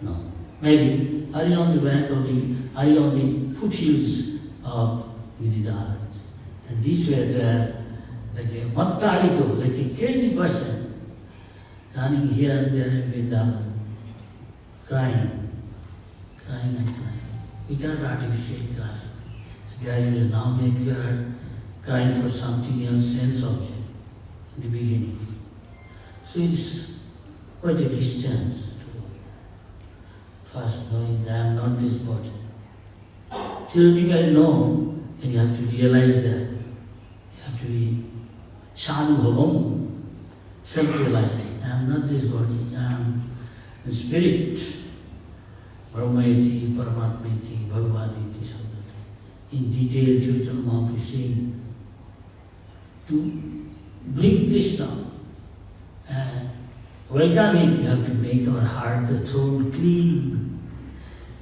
No. Maybe, are you on the foothills of Giridhara? And this way they are like a mattaliko, like a crazy person, running here and there in Vrindavan, crying and crying. We cannot artificially cry. So gradually now maybe we are crying for something else, sense object, in the beginning. So it is quite a distance to first knowing that I am not this body. Theoretically no, and you have to realize that. You have to be Shanubhavam, self-realized. I am not this body, I am the spirit. Brahmayati, Paramatmati, Bhagavaniti, Sabdati. In detail, Chaitanya Mahaprabhu is saying to bring Krishna and welcome him, you have to make our heart, the soul clean.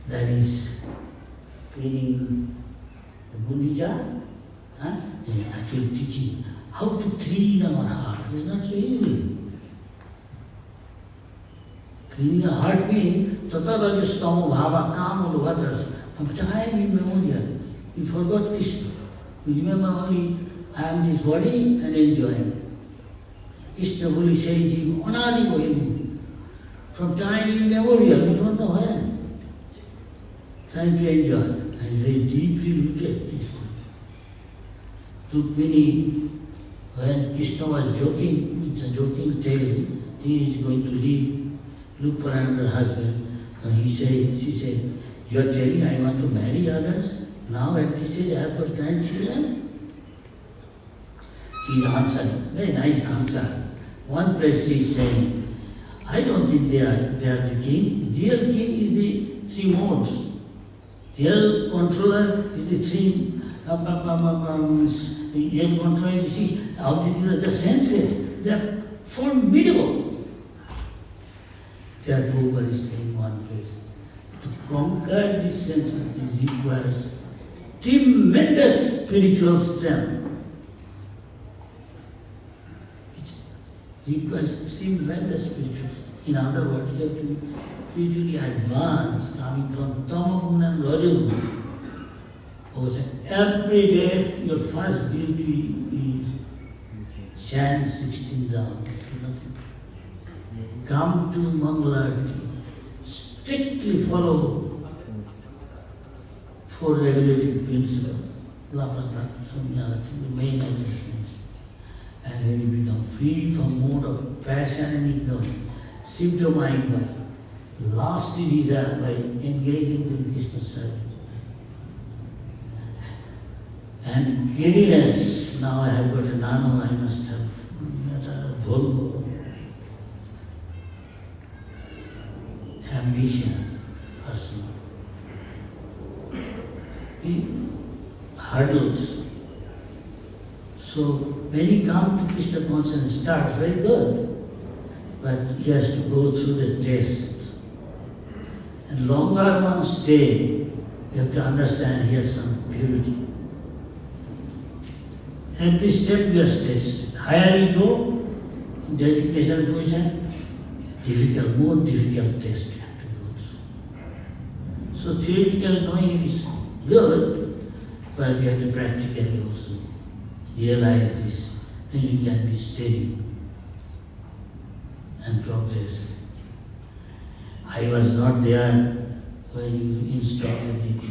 That is cleaning the Gundija, actually teaching how to clean our heart. It's not so easy. Cleaning a heart means tata rajastama bhava kama lovatas. From time immemorial, we forgot Krishna. We remember only I am this body and enjoying. Krishna Boli Shaiji Anadi Bohimu. From time immemorial, we don't know when. Trying to enjoy. And very deeply rooted this. Rukmini, when Krishna was joking, it's a joking tale, he is going to leave, look for another husband. And she said, you are telling I want to marry others? Now at this age I have got grandchildren? She is answering, very nice answer. One place she is saying, I don't think they are the king. Real king is the three modes. Real controller is the three real controller is the three. How did you just sense it? They are formidable. Therefore, Prabhupada is saying one place, to conquer this sense requires tremendous spiritual strength. It requires tremendous spiritual strength. In other words, you have to be spiritually advanced, coming from Tamaguna and Rajaguna. Every day, your first duty is chant 16 rounds. Nothing. Come to Mangalarti, strictly follow 4 regulative principles, blah blah blah, so many other things, the main adjustments. And when you become free from mode of passion and ignorance, symptomized by lasting desire, by engaging in Krishna service. And giddiness, now I have got a nano, I must have a Volvo. Ambition, personal. Hurdles. So when he comes to Krishna consciousness, starts very good, but he has to go through the test. And longer one stay, you have to understand he has some purity. Every step we are tested. Higher you go, in designation position, difficult, more difficult test you have to go through. So theoretical knowing it is good, but you have to practically also realize this, then you can be steady and progress. I was not there when you installed the DT,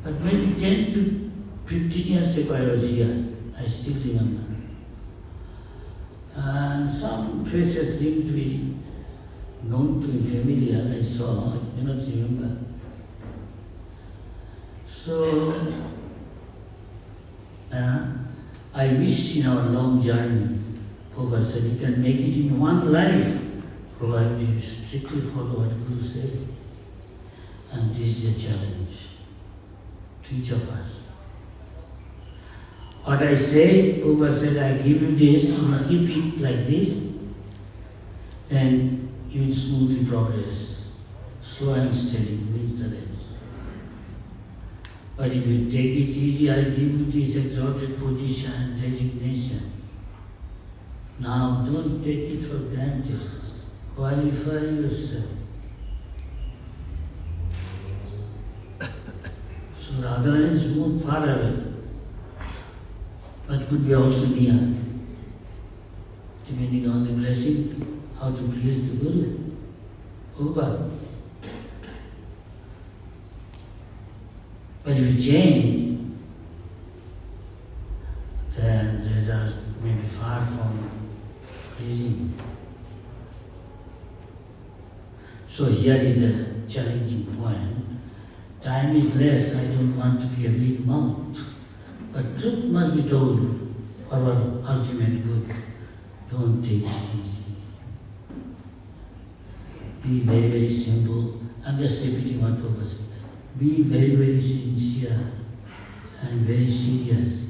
but maybe 10 to 15 years ago I was here, I still remember. And some faces seemed to be known to be familiar, I saw, I cannot remember. So, I wish in our long journey, Prabhupada said, you can make it in one life, provided you strictly follow what Guru said. And this is a challenge to each of us. What I say, Prabhupada said, I give you this, you keep it like this, and you will smoothly progress, slow and steady, wins the race. But if you take it easy, I give you this exalted position and designation. Now don't take it for granted. Qualify yourself. So Radharani is more far away, but could be also near, depending on the blessing, how to please the Guru. Upa. But if you change, then the result may be far from pleasing. So here is a challenging point. Time is less, I don't want to be a big mouth, but truth must be told for our ultimate good. Don't take it easy. Be very, very simple. I'm just repeating what Prabhupada said. Be very, very sincere and very serious.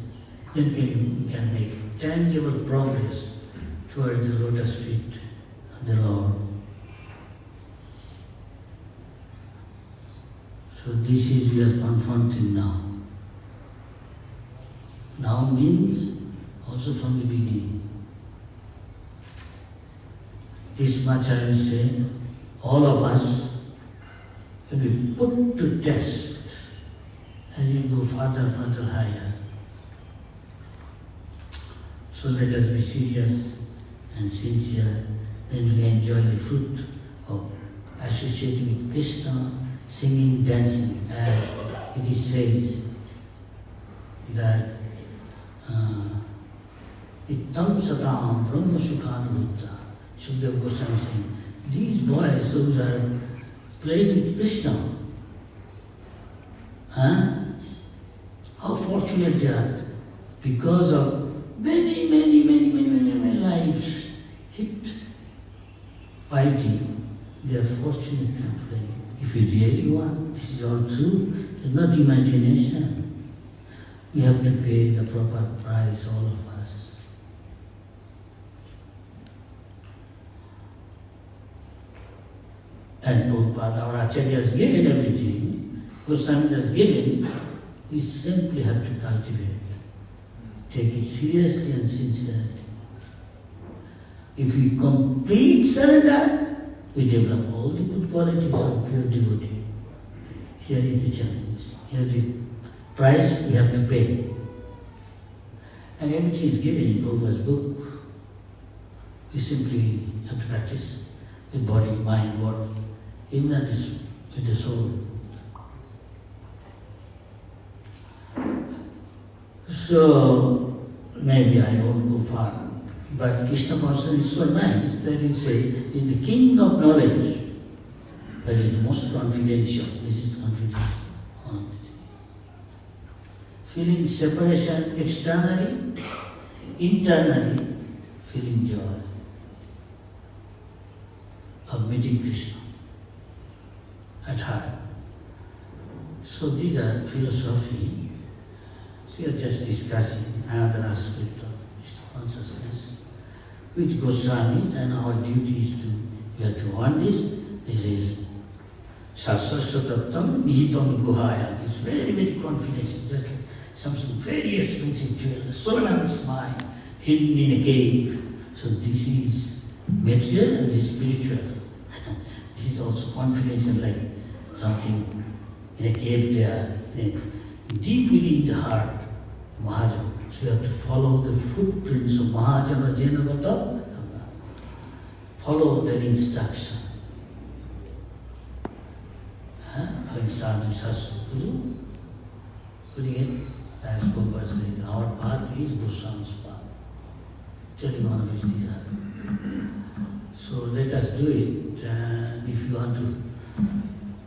Then you can make tangible progress towards the lotus feet of the Lord. So this is we are confronting now. Now means also from the beginning. This much I will say, all of us will be put to test as you go further, higher. So let us be serious and sincere, then we enjoy the fruit of associating with Krishna, singing, dancing, as it is says that Ittam Satam Brahma Sukhanubhutta. Sukadeva Goswami saying, these boys, those are playing with Krishna. How fortunate they are. Because of many lives hit fighting, they are fortunate to play. If you really want, this is all true, it's not imagination. We have to pay the proper price, all of us. And Prabhupada, our Acharya has given everything, Goswami has given, we simply have to cultivate. Take it seriously and sincerely. If we complete surrender, we develop all the good qualities of pure devotee. Here is the challenge. Here is the price we have to pay. And everything is given in Prabhupada's book. We simply have to practice with body, mind, word, even at this, with the soul. So, maybe I won't go far. But Krishna consciousness is so nice that it says, is the king of knowledge, but is most confidential. This is confidential. Feeling separation externally, internally, feeling joy of meeting Krishna at heart. So these are philosophy. So we are just discussing another aspect of Krishna consciousness, which Goswamis and our duty is to, we have to want this. This is Sasasya Tattam Nihitam Guhaya. It's very, very confidential, just like something very expensive jewel, Solomon's mine, hidden in a cave. So this is material and this is spiritual. This is also confidential, like something in a cave there, deep within the heart, Mahajana. So you have to follow the footprints of Mahajana Jenavata, follow their instruction. Following Sadhu Shastra Guru, putting it, as Prabhupada said, our path is Goswami's path. Telling one of his desires. So let us do it. If you want to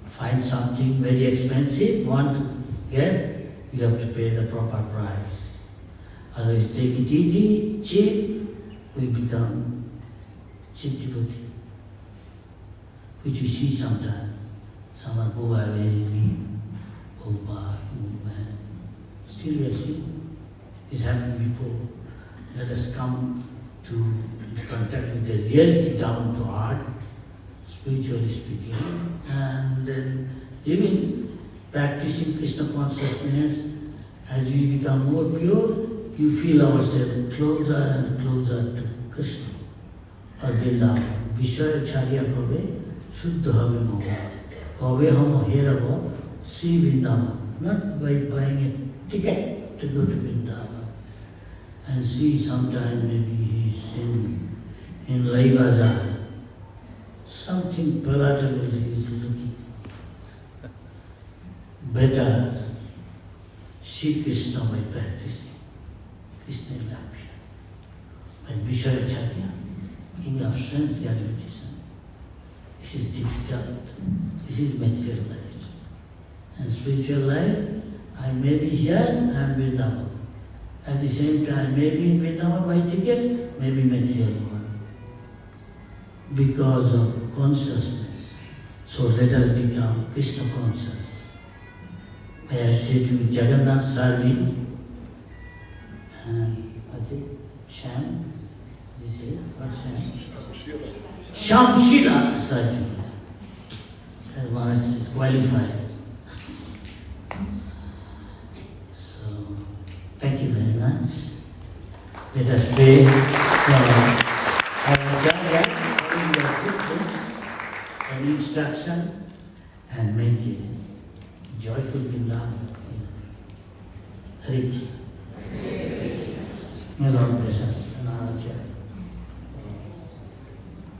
find something very expensive, want to get, you have to pay the proper price. Otherwise, take it easy, cheap, we become cheap devotee, which we see sometimes. Some are poor, very lean, poor, movement. Still we are seeing. This happened before. Let us come to contact with the reality down to heart, spiritually speaking, and then even practicing Krishna consciousness, as we become more pure, you feel ourselves closer and closer to Krishna or Vrindavan. Vishaya Charya Kave, Shuddha Have Moha. Kave Hamo Herava, see Vrindavan. Not by buying a ticket to go to Vrindavan. And see sometime maybe he's in Lai Bazaar. Something palatable he is looking for. Better see Krishna by practicing Krishna Lakshya, by Vishayacharya, in your sense gratification. This is difficult. This is material life. And spiritual life, I may be here, I am Vrindavan. At the same time, maybe in Vrindavan by ticket, maybe material one. Because of consciousness. So let us become Krishna conscious. I associate with Jagannath serving and Sham. This is what Sham? Shila serving. As one is qualified. So thank you very much. Let us pray for our Acharya, following their footsteps and instruction, and make it joyful Vrindavan. Hare Krishna. May Lord bless us and our Acharya.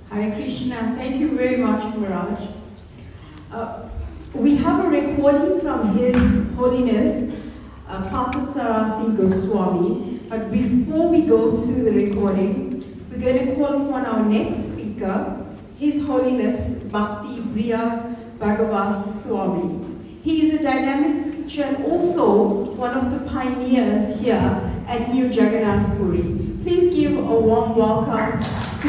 Hare Krishna. Thank you very much, Maharaj. We have a recording from His Holiness Parthasarathi Goswami. But before we go to the recording, we're going to call upon our next speaker, His Holiness Bhakti Briyat Bhagavat Swami. He is a dynamic preacher and also one of the pioneers here at New Jagannath Puri. Please give a warm welcome to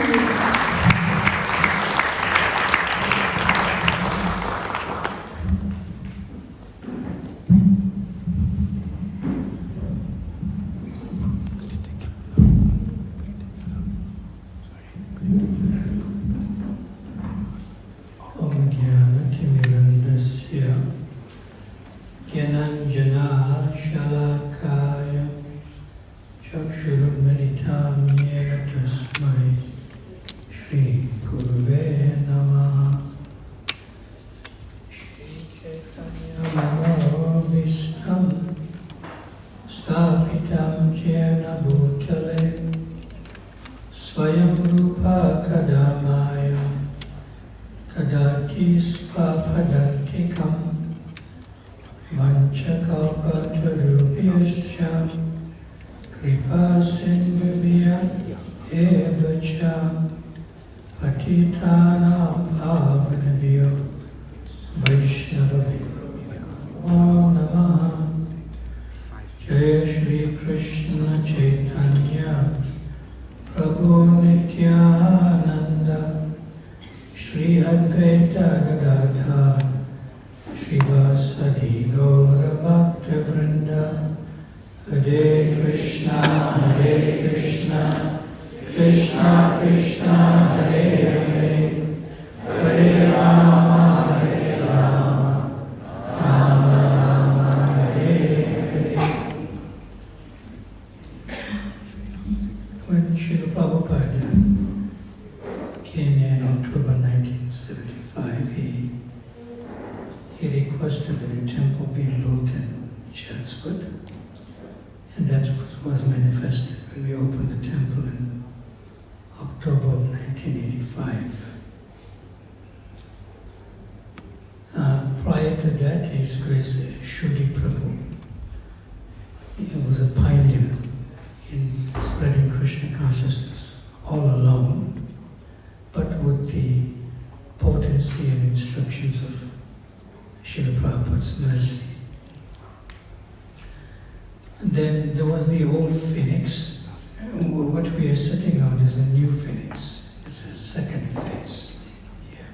Then there was the old phoenix. What we are sitting on is a new phoenix. It's a second phase here.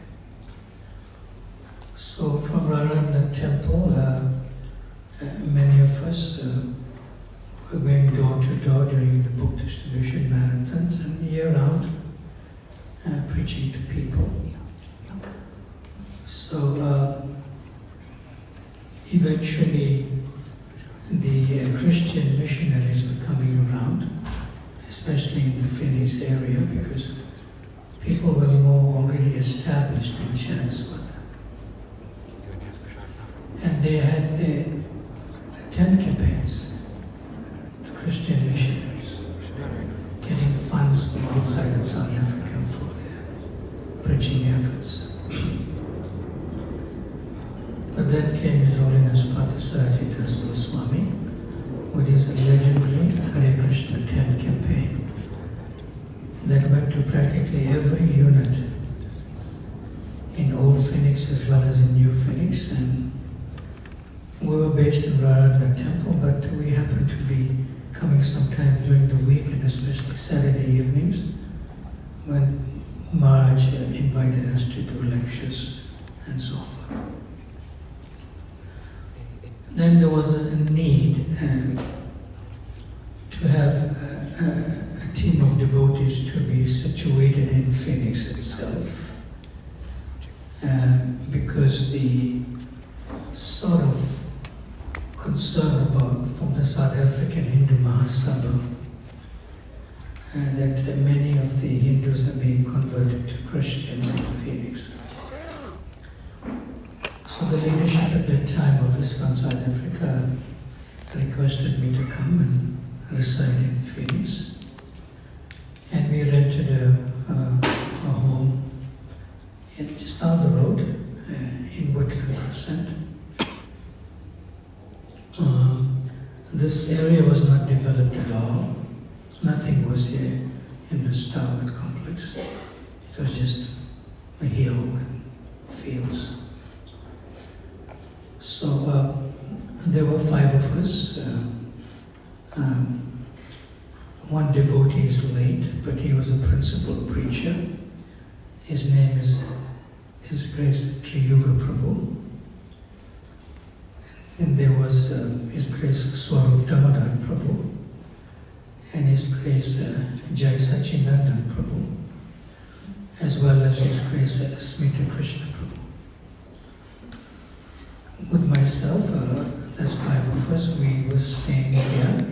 So from Radharanath temple, many of us were going door to door during the book distribution marathons and year round preaching to people. So eventually the Christian missionaries were coming around, especially in the Phoenix area, because people were more already established in Chatsworth. And they had their tent campaigns, the Christian missionaries, getting funds from outside of South Africa for their preaching efforts. But then came His Holiness Parthasarathi Das Goswami with his legendary Hare Krishna tent campaign that went to practically every unit in Old Phoenix as well as in New Phoenix. And we were based in Radha Temple, but we happened to be coming sometime during the week, and especially Saturday evenings, when Maharaj invited us to do lectures and so forth. Then there was a need to have a team of devotees to be situated in Phoenix itself, because the sort of concern about from the South African Hindu Mahasabha that many of the Hindus are being converted to Christians in Phoenix. So the leadership at that time of ISKCON South Africa requested me to come and reside in Phoenix. And we rented a home just down the road in Woodland Crescent. This area was not developed at all. Nothing was here in the Starwood complex. It was just a hill and fields. So there were 5 of us. One devotee is late, but he was a principal preacher. His name is His Grace Triyuga Prabhu. And there was His Grace Swarup Damodar Prabhu and His Grace Jai Sachinandan Prabhu, as well as His Grace Smita Krishna Prabhu. With myself, there's 5 of us, we were staying here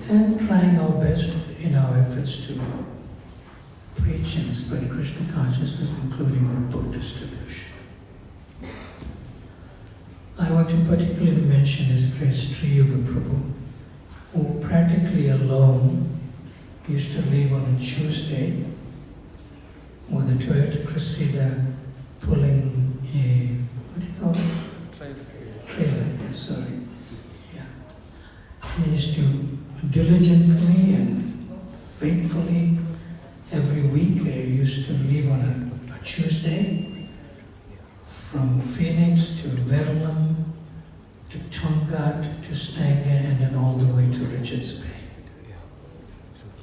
and trying our best in our efforts to preach and spread Krishna consciousness, including the book distribution. I want to particularly mention His Grace Triyuga Prabhu, who practically alone used to leave on a Tuesday with a Toyota Cressida pulling a, what do you call it? Trailer, yes, sorry. Yeah. And he used to diligently and faithfully every week used to leave on a Tuesday from Phoenix to Verulam to Tongat to Stanger and then all the way to Richards Bay.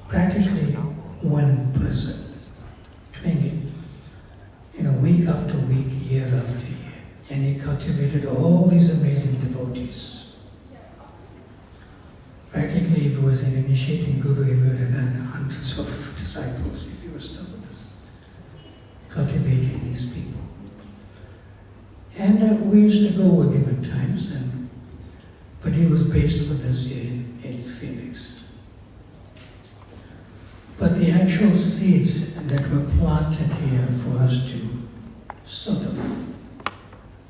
Practically one person doing it, week after week, year after year. And he cultivated all these amazing devotees. Practically, if he was an initiating guru, he would have had hundreds of disciples if he was still with us, cultivating these people. And we used to go with him at times, but he was based with us here in Phoenix. But the actual seeds that were planted here for us to sort of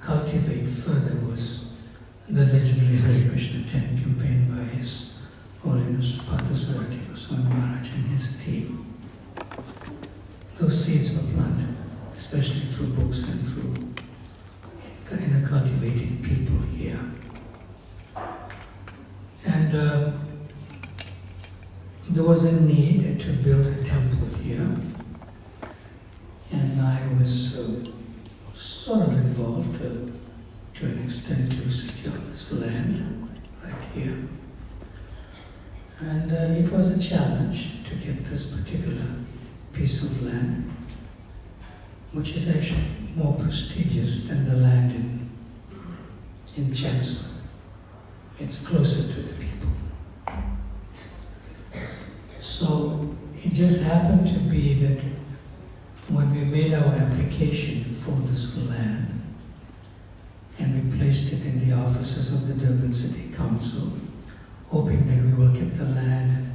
cultivate further was the legendary Hare Krishna tent campaign by His Holiness Parthasarathi Goswami Maharaj and his team. Those seeds were planted, especially through books and through in cultivating people here. And there was a need to build a temple here, and I was sort of involved to an extent to secure this land right here. And it was a challenge to get this particular piece of land, which is actually more prestigious than the land in Chatsworth. It's closer to the people. So it just happened to be that when we made our application for this land and we placed it officers of the Durban City Council, hoping that we will get the land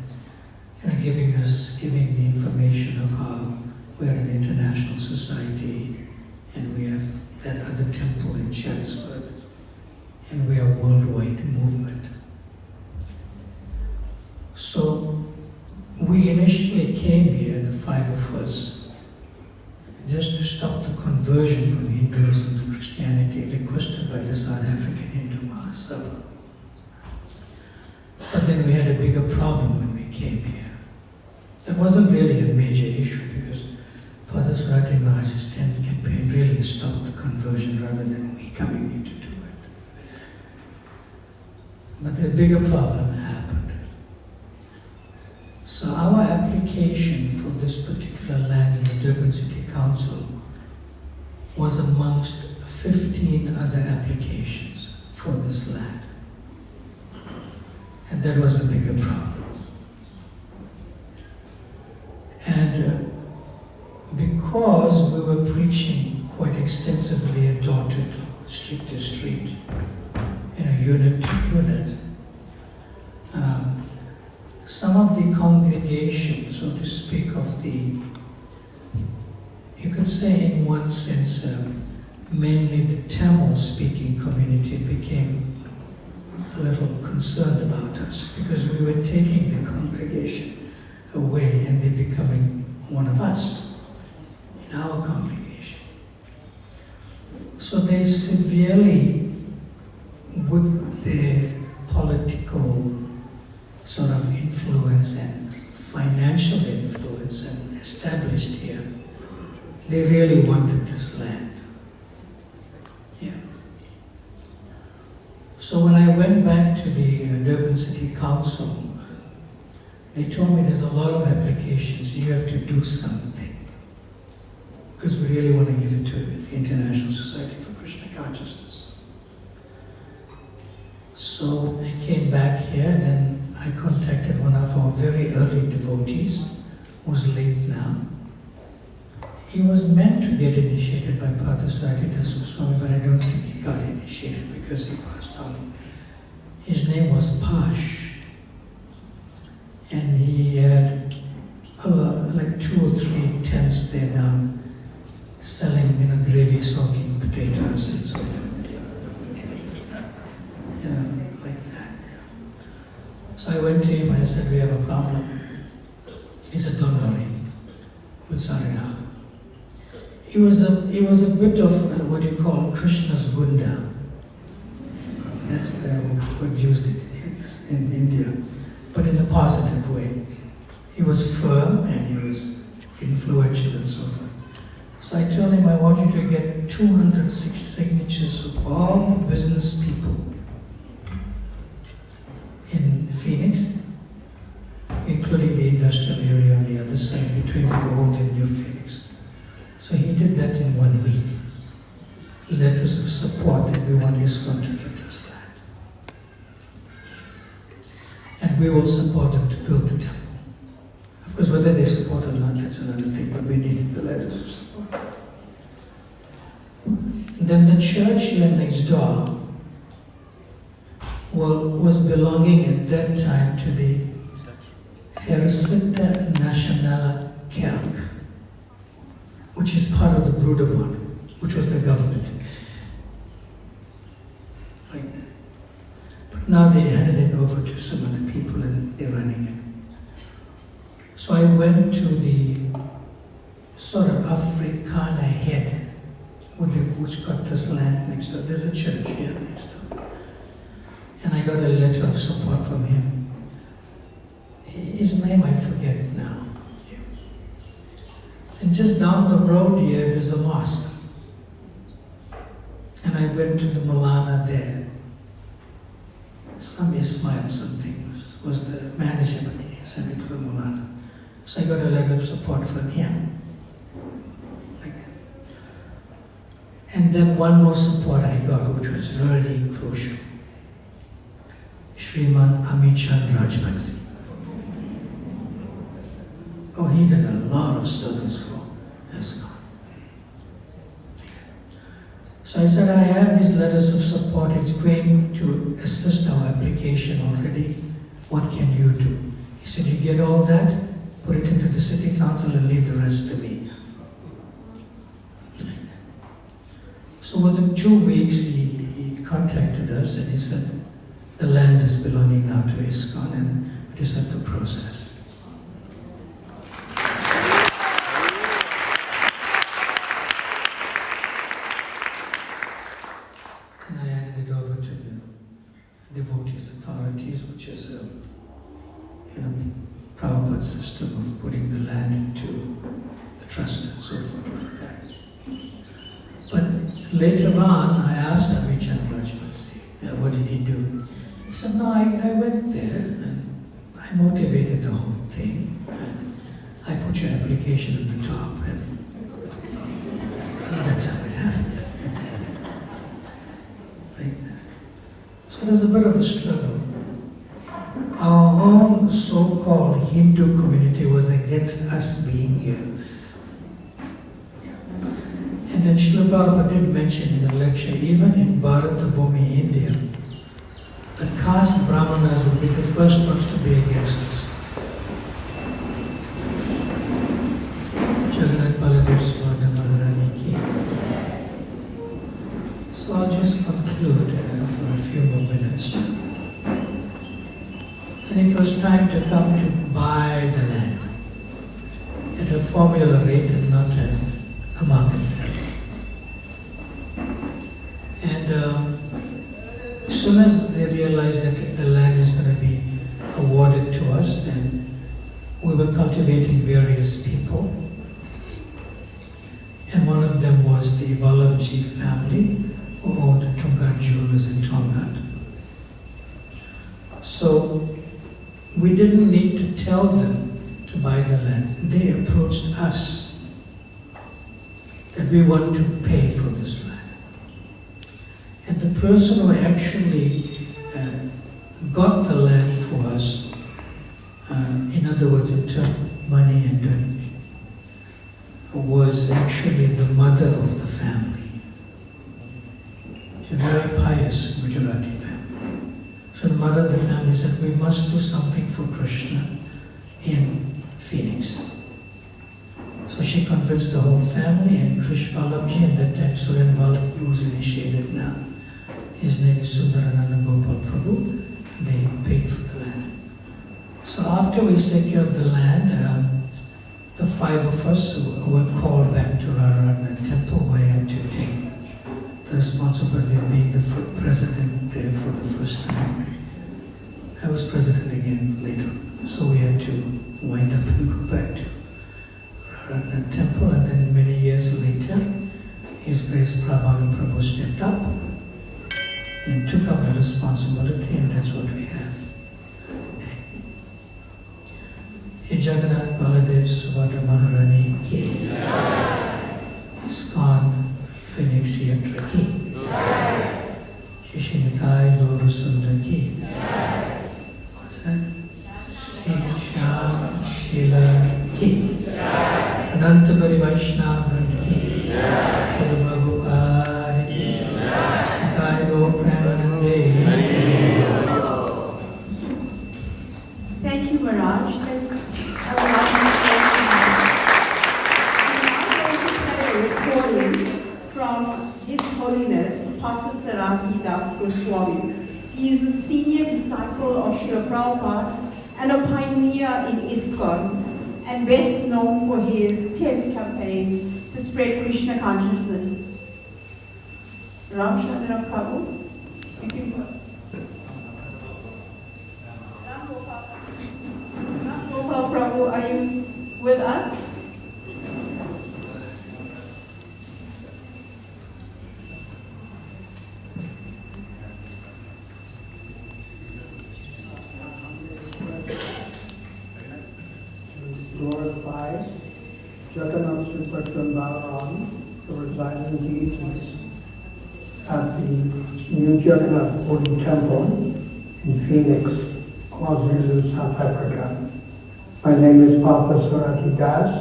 and giving the information of how we're an international society and we have that other temple in Chatsworth and we are a worldwide movement. So we initially came here, the 5 of us, just to stop the conversion from Hinduism to Christianity requested by the South African Hindu Mahasabha. But then we had a bigger problem when we came here. That wasn't really a major issue because Father Surati Maharaj's 10th campaign really stopped the conversion rather than we coming in to do it. But the bigger problem happened. So our application for this particular land in the Durban City Council was amongst 15 other applications for this land. And that was a bigger problem. And because we were preaching quite extensively a door-to-door, street-to-street, unit-to-unit, some of the congregation, so to speak, of the, you could say in one sense, mainly the Tamil-speaking community became a little concerned about us because we were taking the congregation away and they're becoming one of us in our congregation. So they severely, with their political sort of influence and financial influence and established here, they really wanted this land. Yeah. So when I went back to the Durban City Council, they told me there's a lot of applications, you have to do something. Because we really want to give it to the International Society for Krishna Consciousness. So I came back here, then I contacted one of our very early devotees, who's late now. He was meant to get initiated by Parthasarthi Das Goswami, but I don't think he got initiated because he passed on. His name was Pash. And he had like 2 or 3 tents there down, selling gravy soaking potatoes and so forth. Yeah, like that. Yeah. So I went to him and I said, we have a problem. He said, don't worry, we'll sort it out. He was a bit of what you call Krishna's Gunda. That's the word used in India, but in a positive way. He was firm and he was influential and so forth. So I told him I want you to get 206 signatures of all the business people in Phoenix, including the industrial area on the other side between the old and new Phoenix. So he did that in 1 week. Letters of support that we want ISKCON to get this land. And we will support them to build the temple. Of course, whether they support or not, that's another thing, but we needed the letters of support. And then the church here next door was belonging at that time to the Hersitta Nationale Kerk, which is part of the Broederbond, which was the government. Like that. But now they handed it over to some of the people and they're running it. So I went to the sort of Afrikaner head which got this land next door. There's a church here next door. And I got a letter of support from him. His name I forget now. And just down the road here, there's a mosque. And I went to the Malana there. Some Ismail something was the manager, but he sent me to the Malana. So I got a letter of support from him. Like that. And then one more support I got, which was very crucial. Sriman Amichan Rajbansi. Oh, he did a lot of service for ISKCON. So I said, I have these letters of support. It's going to assist our application already. What can you do? He said, you get all that, put it into the city council and leave the rest to me. Like that. So within 2 weeks, he contacted us and he said, the land is belonging now to ISKCON and we just have to process. And I handed it over to the devotees authorities, which is a Prabhupada system of putting the land into the trust and so forth like that. But later on, I asked Avichan Rajvansi, what did he do? He said, no, I went there and I motivated the whole thing and I put your application at the top and that's how it happened. Like that. So there's a bit of a struggle. Our own so-called Hindu community was against us being here. Yeah. And then Srila Prabhupada did mention in a lecture, even in Bharatabhumi, India, the caste Brahmanas would be the first ones to be against us. Jagannath Baladev Swada Maharani ki. So I'll just conclude for a few more minutes. And it was time to come to buy the land at a formula rate and not at a market value. And as soon as they realized that the land is going to be awarded to us, then we were cultivating various people. And one of them was the Vallabhji family who owned Tungat Jewelers in Tongat. So we didn't need to tell them to buy the land. They approached us that we want to pay for this land. And the person who actually got the land for us, in other words, in terms of money and doing, was actually the mother of the family. She's a very pious Gujarati family. So the mother of the family said, we must do something for Krishna in Phoenix. So she convinced the whole family, and Krish Vallabhji, and that time Suren Vallabhji, who's initiated now. His name is Sundarananda Gopal Prabhu. They paid for the land. So after we secured the land, the 5 of us were called back to Radharadhan Temple, where I had to take the responsibility of being the president there for the first time. I was president again later, so we had to wind up and go back to Radharadhan Temple, and then many years later, His Grace Prabhupada Prabhu stepped up and took up the responsibility, and that's what we have today. Hey Jagannath Baladev Subhadra Maharani ki, ISKCON Phoenix Yatra ki, Shishinitai Gauru Sundar ki, what's that? Shri Sham Shila ki, Anantagari Vaishnava Vranda ki, Shri Prabhupada ki, Nitai Gaur Premanande. Thank you, Maharaj. Let's have a lot of I'm now going to play a recording from His Holiness Parthasarathi Das Goswami. He is a senior disciple of Srila Prabhupada and a pioneer in ISKCON, and best known for his tent campaigns to spread Krishna consciousness. Ram Chandra Prabhu, you can go. Gopal Prabhu, are you with us? Glorify Jagannath Supratan Balaram, the residing deities at the new Jagannath Holy Temple in Phoenix, KwaZulu, South Africa. My name is Parthasarathi Das,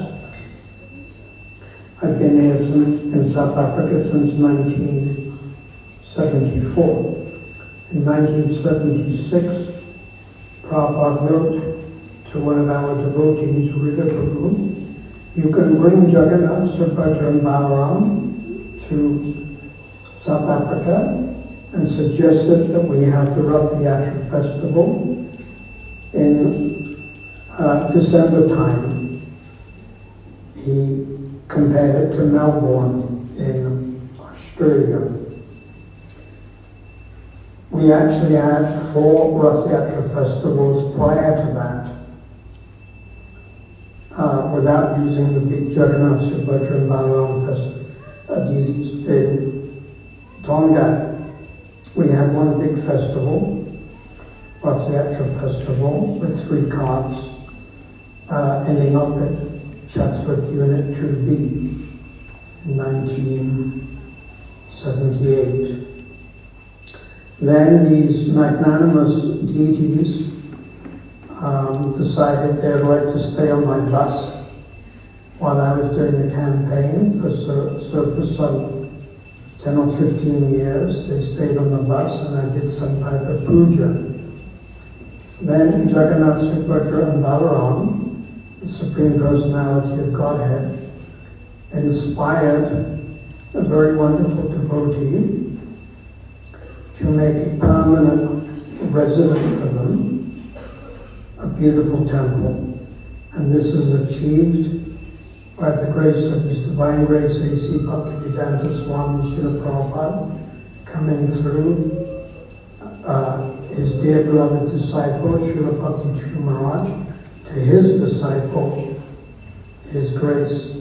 I've been here in South Africa since 1974. In 1976, Prabhupada wrote to one of our devotees, Rita Prabhu, you can bring Jagannath, Subhadra and Balaram to South Africa, and suggested that we have the Rath Yatra festival in December time. He compared it to Melbourne in Australia. We actually had 4 Rath Yatra festivals prior to that, without using the big Jagannath, Subhadra and Balaram deities. In Tonga, we had one big festival, Rath Yatra festival, with 3 carts, ending up at Chatsworth Unit 2B in 1978. Then these magnanimous deities decided they'd like to stay on my bus while I was doing the campaign for some 10 or 15 years. They stayed on the bus and I did some type of puja. Then Jagannath, Subhadra and Balaram, the Supreme Personality of Godhead, inspired a very wonderful devotee to make a permanent residence for them, a beautiful temple. And this is achieved by the grace of His Divine Grace A.C. Bhaktivedanta Swami Srila Prabhupada, coming through his dear beloved disciple, Srila Bhakti Chitra Maharaj, to his disciple, His Grace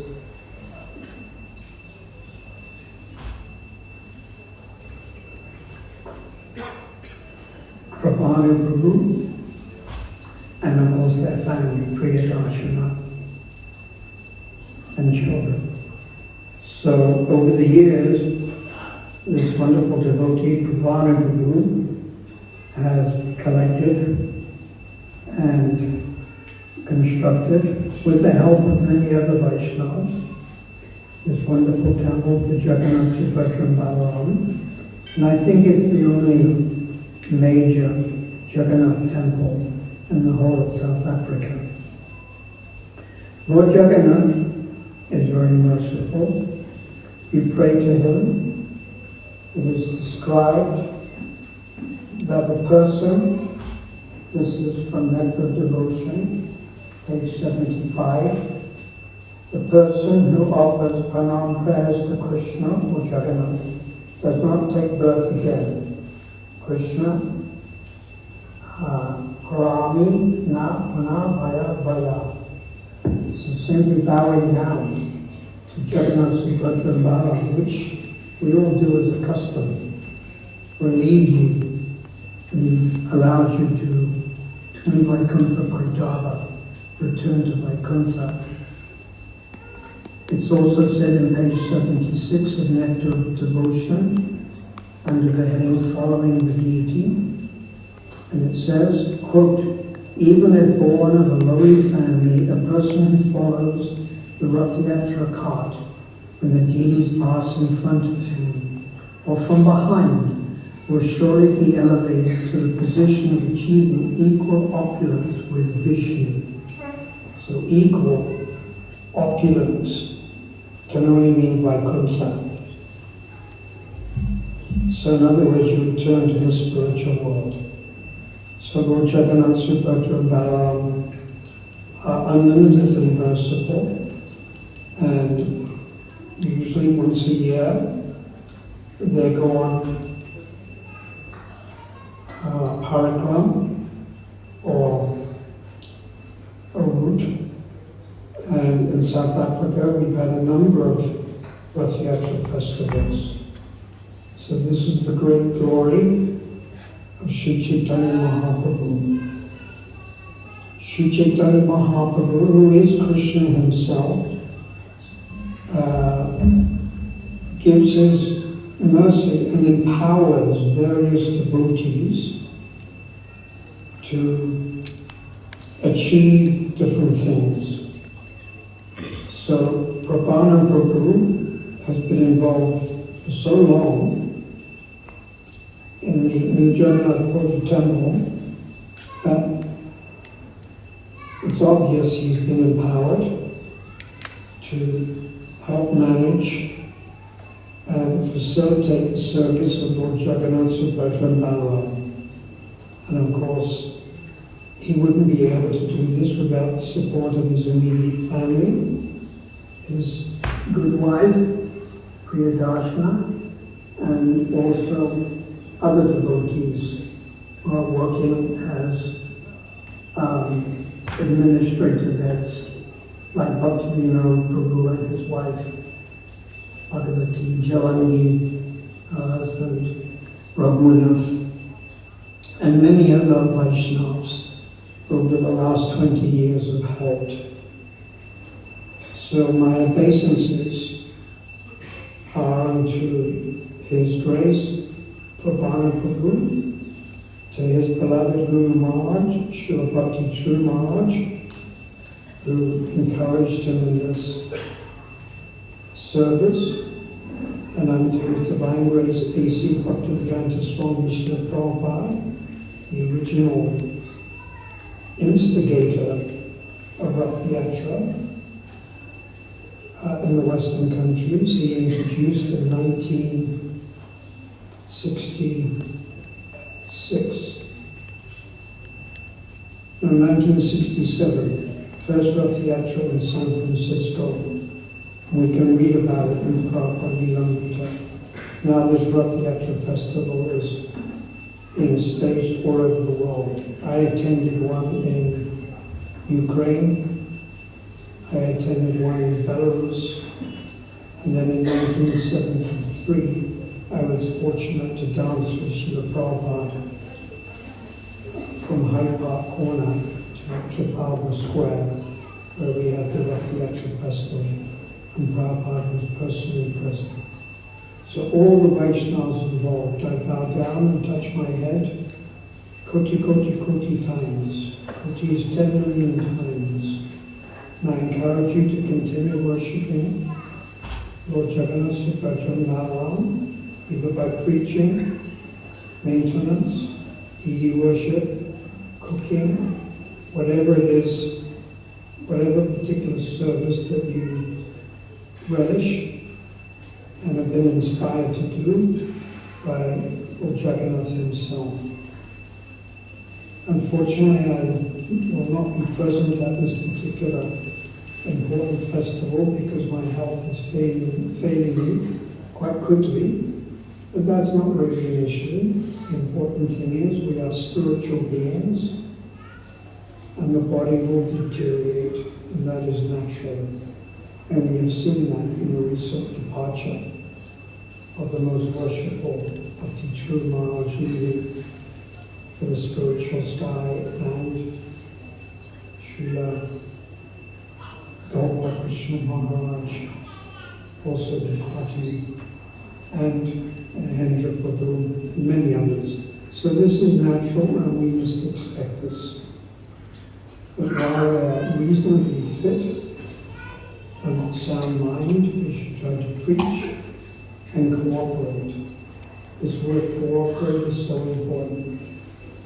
Prabhupada Prabhu, and of course their family, Priya Darshana, and children. So over the years, this wonderful devotee, Prabhupada Prabhu, has collected and constructed, with the help of many other Vaishnavas, this wonderful temple for Jagannath, Subhadra and Balaram. And I think it's the only major Jagannath temple in the whole of South Africa. Lord Jagannath is very merciful. You pray to Him. It is described that a person, this is from Nectar of Devotion, page 75, the person who offers pranam prayers to Krishna or Jagannath does not take birth again. Krishna, Parami na mana bhaya bhaya. So simply bowing down to Jagannath, Subhadra and Balaram, which we all do as a custom, relieves you and allows you to Vaikuntha Vaidava, return to Vaikuntha. It's also said in page 76 of Nectar of Devotion, under the heading Following the Deity, and it says, quote, even if born of a lowly family, a person who follows the Rath Yatra cart when the deities pass in front of him or from behind will surely be elevated to the position of achieving equal opulence with Vishnu. So equal opulence can only mean Vaikuntha. So in other words, you return to the spiritual world. So Lord Jagannath, Subhadra and Balaram are unlimitedly merciful, and usually once a year they go on parigram or a route. And in South Africa we've had a number of Rath Yatra festivals. So this is the great glory of Sri Chaitanya Mahaprabhu. Sri Chaitanya Mahaprabhu, who is Krishna himself, gives his mercy and empowers various devotees to achieve different things. So Bana Prabhu has been involved for so long in the New Jagannath Puri Temple that it's obvious he's been empowered to help manage and facilitate the service of Lord Jagannath, Subhadra and Balaram. And of course, he wouldn't be able to do this without the support of his immediate family, his good wife, Priyadarshana, and also other devotees who are working as administrative heads, like Bhaktivinoda Prabhu and his wife, Bhagavati Jalangi, her husband, Raghunath, and many other Vaishnavas over the last 20 years have helped. So my obeisances are unto His Grace for Bana Prabhu, to his beloved Guru Maharaj, Srila Bhakti True Maharaj, who encouraged him in this service, and unto His Divine Grace A.C. Bhaktivedanta Swami Srila Prabhupada, the original instigator of Rath Yatra in the Western countries. He introduced in 1967, first Rath Yatra in San Francisco. We can read about it in the Prabhupada Lilamrita. Now this Rath Yatra festival is being staged all over the world. I attended one in Ukraine, I attended one in Belarus, and then in 1973 I was fortunate to dance with Srila Prabhupada from Hyde Park Corner to Trafalgar Square, where we had the Rath Yatra festival, and Prabhupada was personally present. So all the Vaishnavas involved, I bow down and touch my head, koti times. Koti is 10 million times. And I encourage you to continue worshipping Lord Jagannath Subhadra and Balaram, either by preaching, maintenance, deity worship, cooking, whatever it is, whatever particular service that you relish and have been inspired to do by Lord Jagannath himself. Unfortunately, I will not be present at this particular important festival because my health is failing me quite quickly, but that's not really an issue. The important thing is we are spiritual beings and the body will deteriorate, and that is natural. And we have seen that in the recent departure of the most worshipful Bhakti True Maharaj leaving for the spiritual sky, and Srila Gopal Krishna Maharaj also departing, and Hendra Prabhu, and many others. So this is natural and we must expect this. But while we're reasonably fit and sound mind, we should try to preach and cooperate. This word cooperate is so important.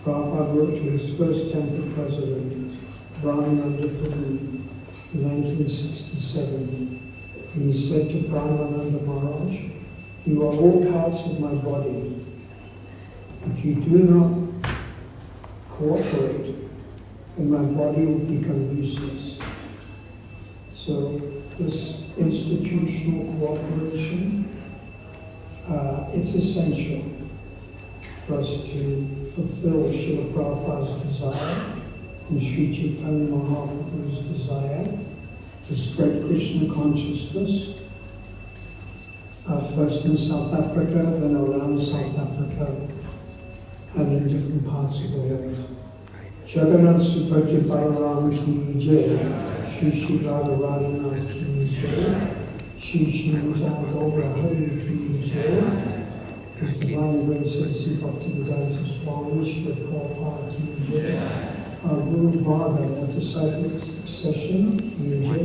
Prabhupada wrote to his first temple president, Brahmananda Prabhu, in 1967. And he said to Brahmananda Maharaj, "You are all parts of my body. If you do not cooperate, then my body will become useless." So this institutional cooperation, it's essential for us to fulfill Srila Prabhupada's desire and Sri Chaitanya Mahaprabhu's desire to spread Krishna consciousness, first in South Africa, then around South Africa, and in different parts of the world. Jagannath Subhadra Balaram ki jai, Shri Shri Radharanath ki jai, Shri Shri Gaura Hari ki jai, His Divine Grace A.C. Bhaktivedanta Swami Srila Prabhupada ki jai, our Guru Bhagavad, the disciplic succession ki jai,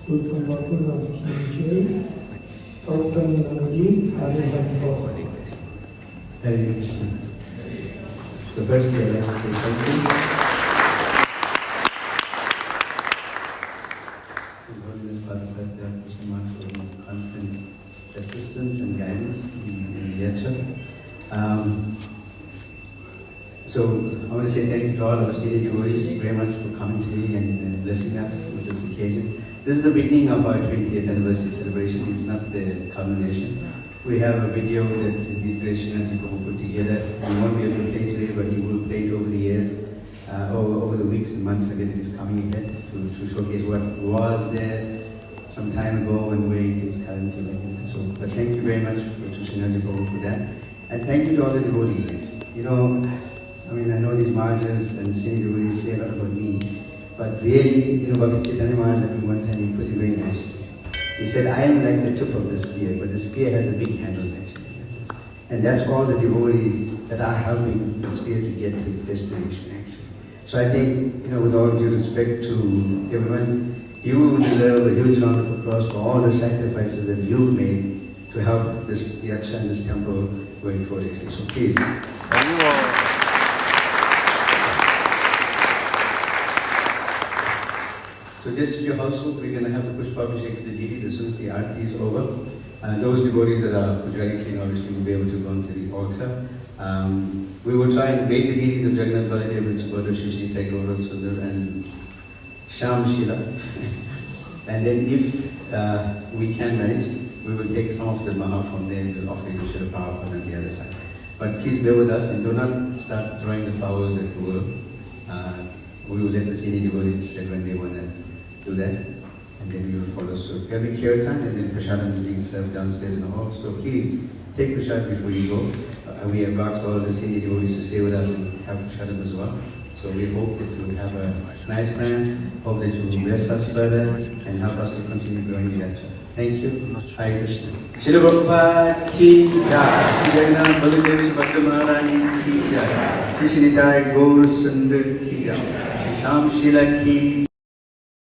Gautam Bapurnath Ki Jai, Gautam Nandi Harihanbo. Hare Krishna. The first day I have to say thank you. His Holiness Father Satyas Krishna Maharaj for his constant assistance and guidance in the yacha. So I want to say thank you to all our senior devotees very much for coming today and blessing us with this occasion. This is the beginning of our 20th anniversary celebration. It's not the culmination. We have a video that these great Srinaji Prabhu put together. We won't be able to play today, but he will play it over the years, over the weeks and months again. It is coming ahead to showcase what was there some time ago and where it is currently. So, but thank you very much to Srinaji Prabhu for that. And thank you to all the devotees. You know, I mean, I know these Mahajas and senior devotees say a lot about me, but really, you know, Bhakti Chaitanya Maharaj, I think one time he put it very nicely. He said, I am like the tip of the spear, but the spear has a big handle actually. And that's all the devotees that are helping the spear to get to its destination actually. So I think, you know, with all due respect to everyone, you deserve a huge round of applause for all the sacrifices that you've made to help this yacha and this temple going forward. So please. So just in your household, we're going to have the Pushpa Abhishek to the deities as soon as the Aarti is over. Those devotees that are Pujarani clean obviously will be able to go into the altar. We will try and bathe the deities of Jagannath Baladev, Subhadra, Shishni, Gaurav, Sundar and Sham Shila. And then if we can manage, we will take some of the Maha from there and we'll offer it to Srila Prabhupada on the other side. But please bear with us and do not start throwing the flowers at the world. We will let the senior devotees decide when they want to do that, and then we will follow suit. There will be kirtan and then prasadam is being served downstairs in the hall. So please take prasad before you go. We have asked all the senior devotees to stay with us and have prasadam as well. So we hope that you will have a nice time. Hope that you will bless us further and help us to continue growing the yacha. Thank you. Hare Krishna. Srila Prabhupada ki jai. Sri Jagannath Baladev Subhadra Maharani ki jai. Sri Shri Gaur Sundar ki jai. Shri Sham Shila ki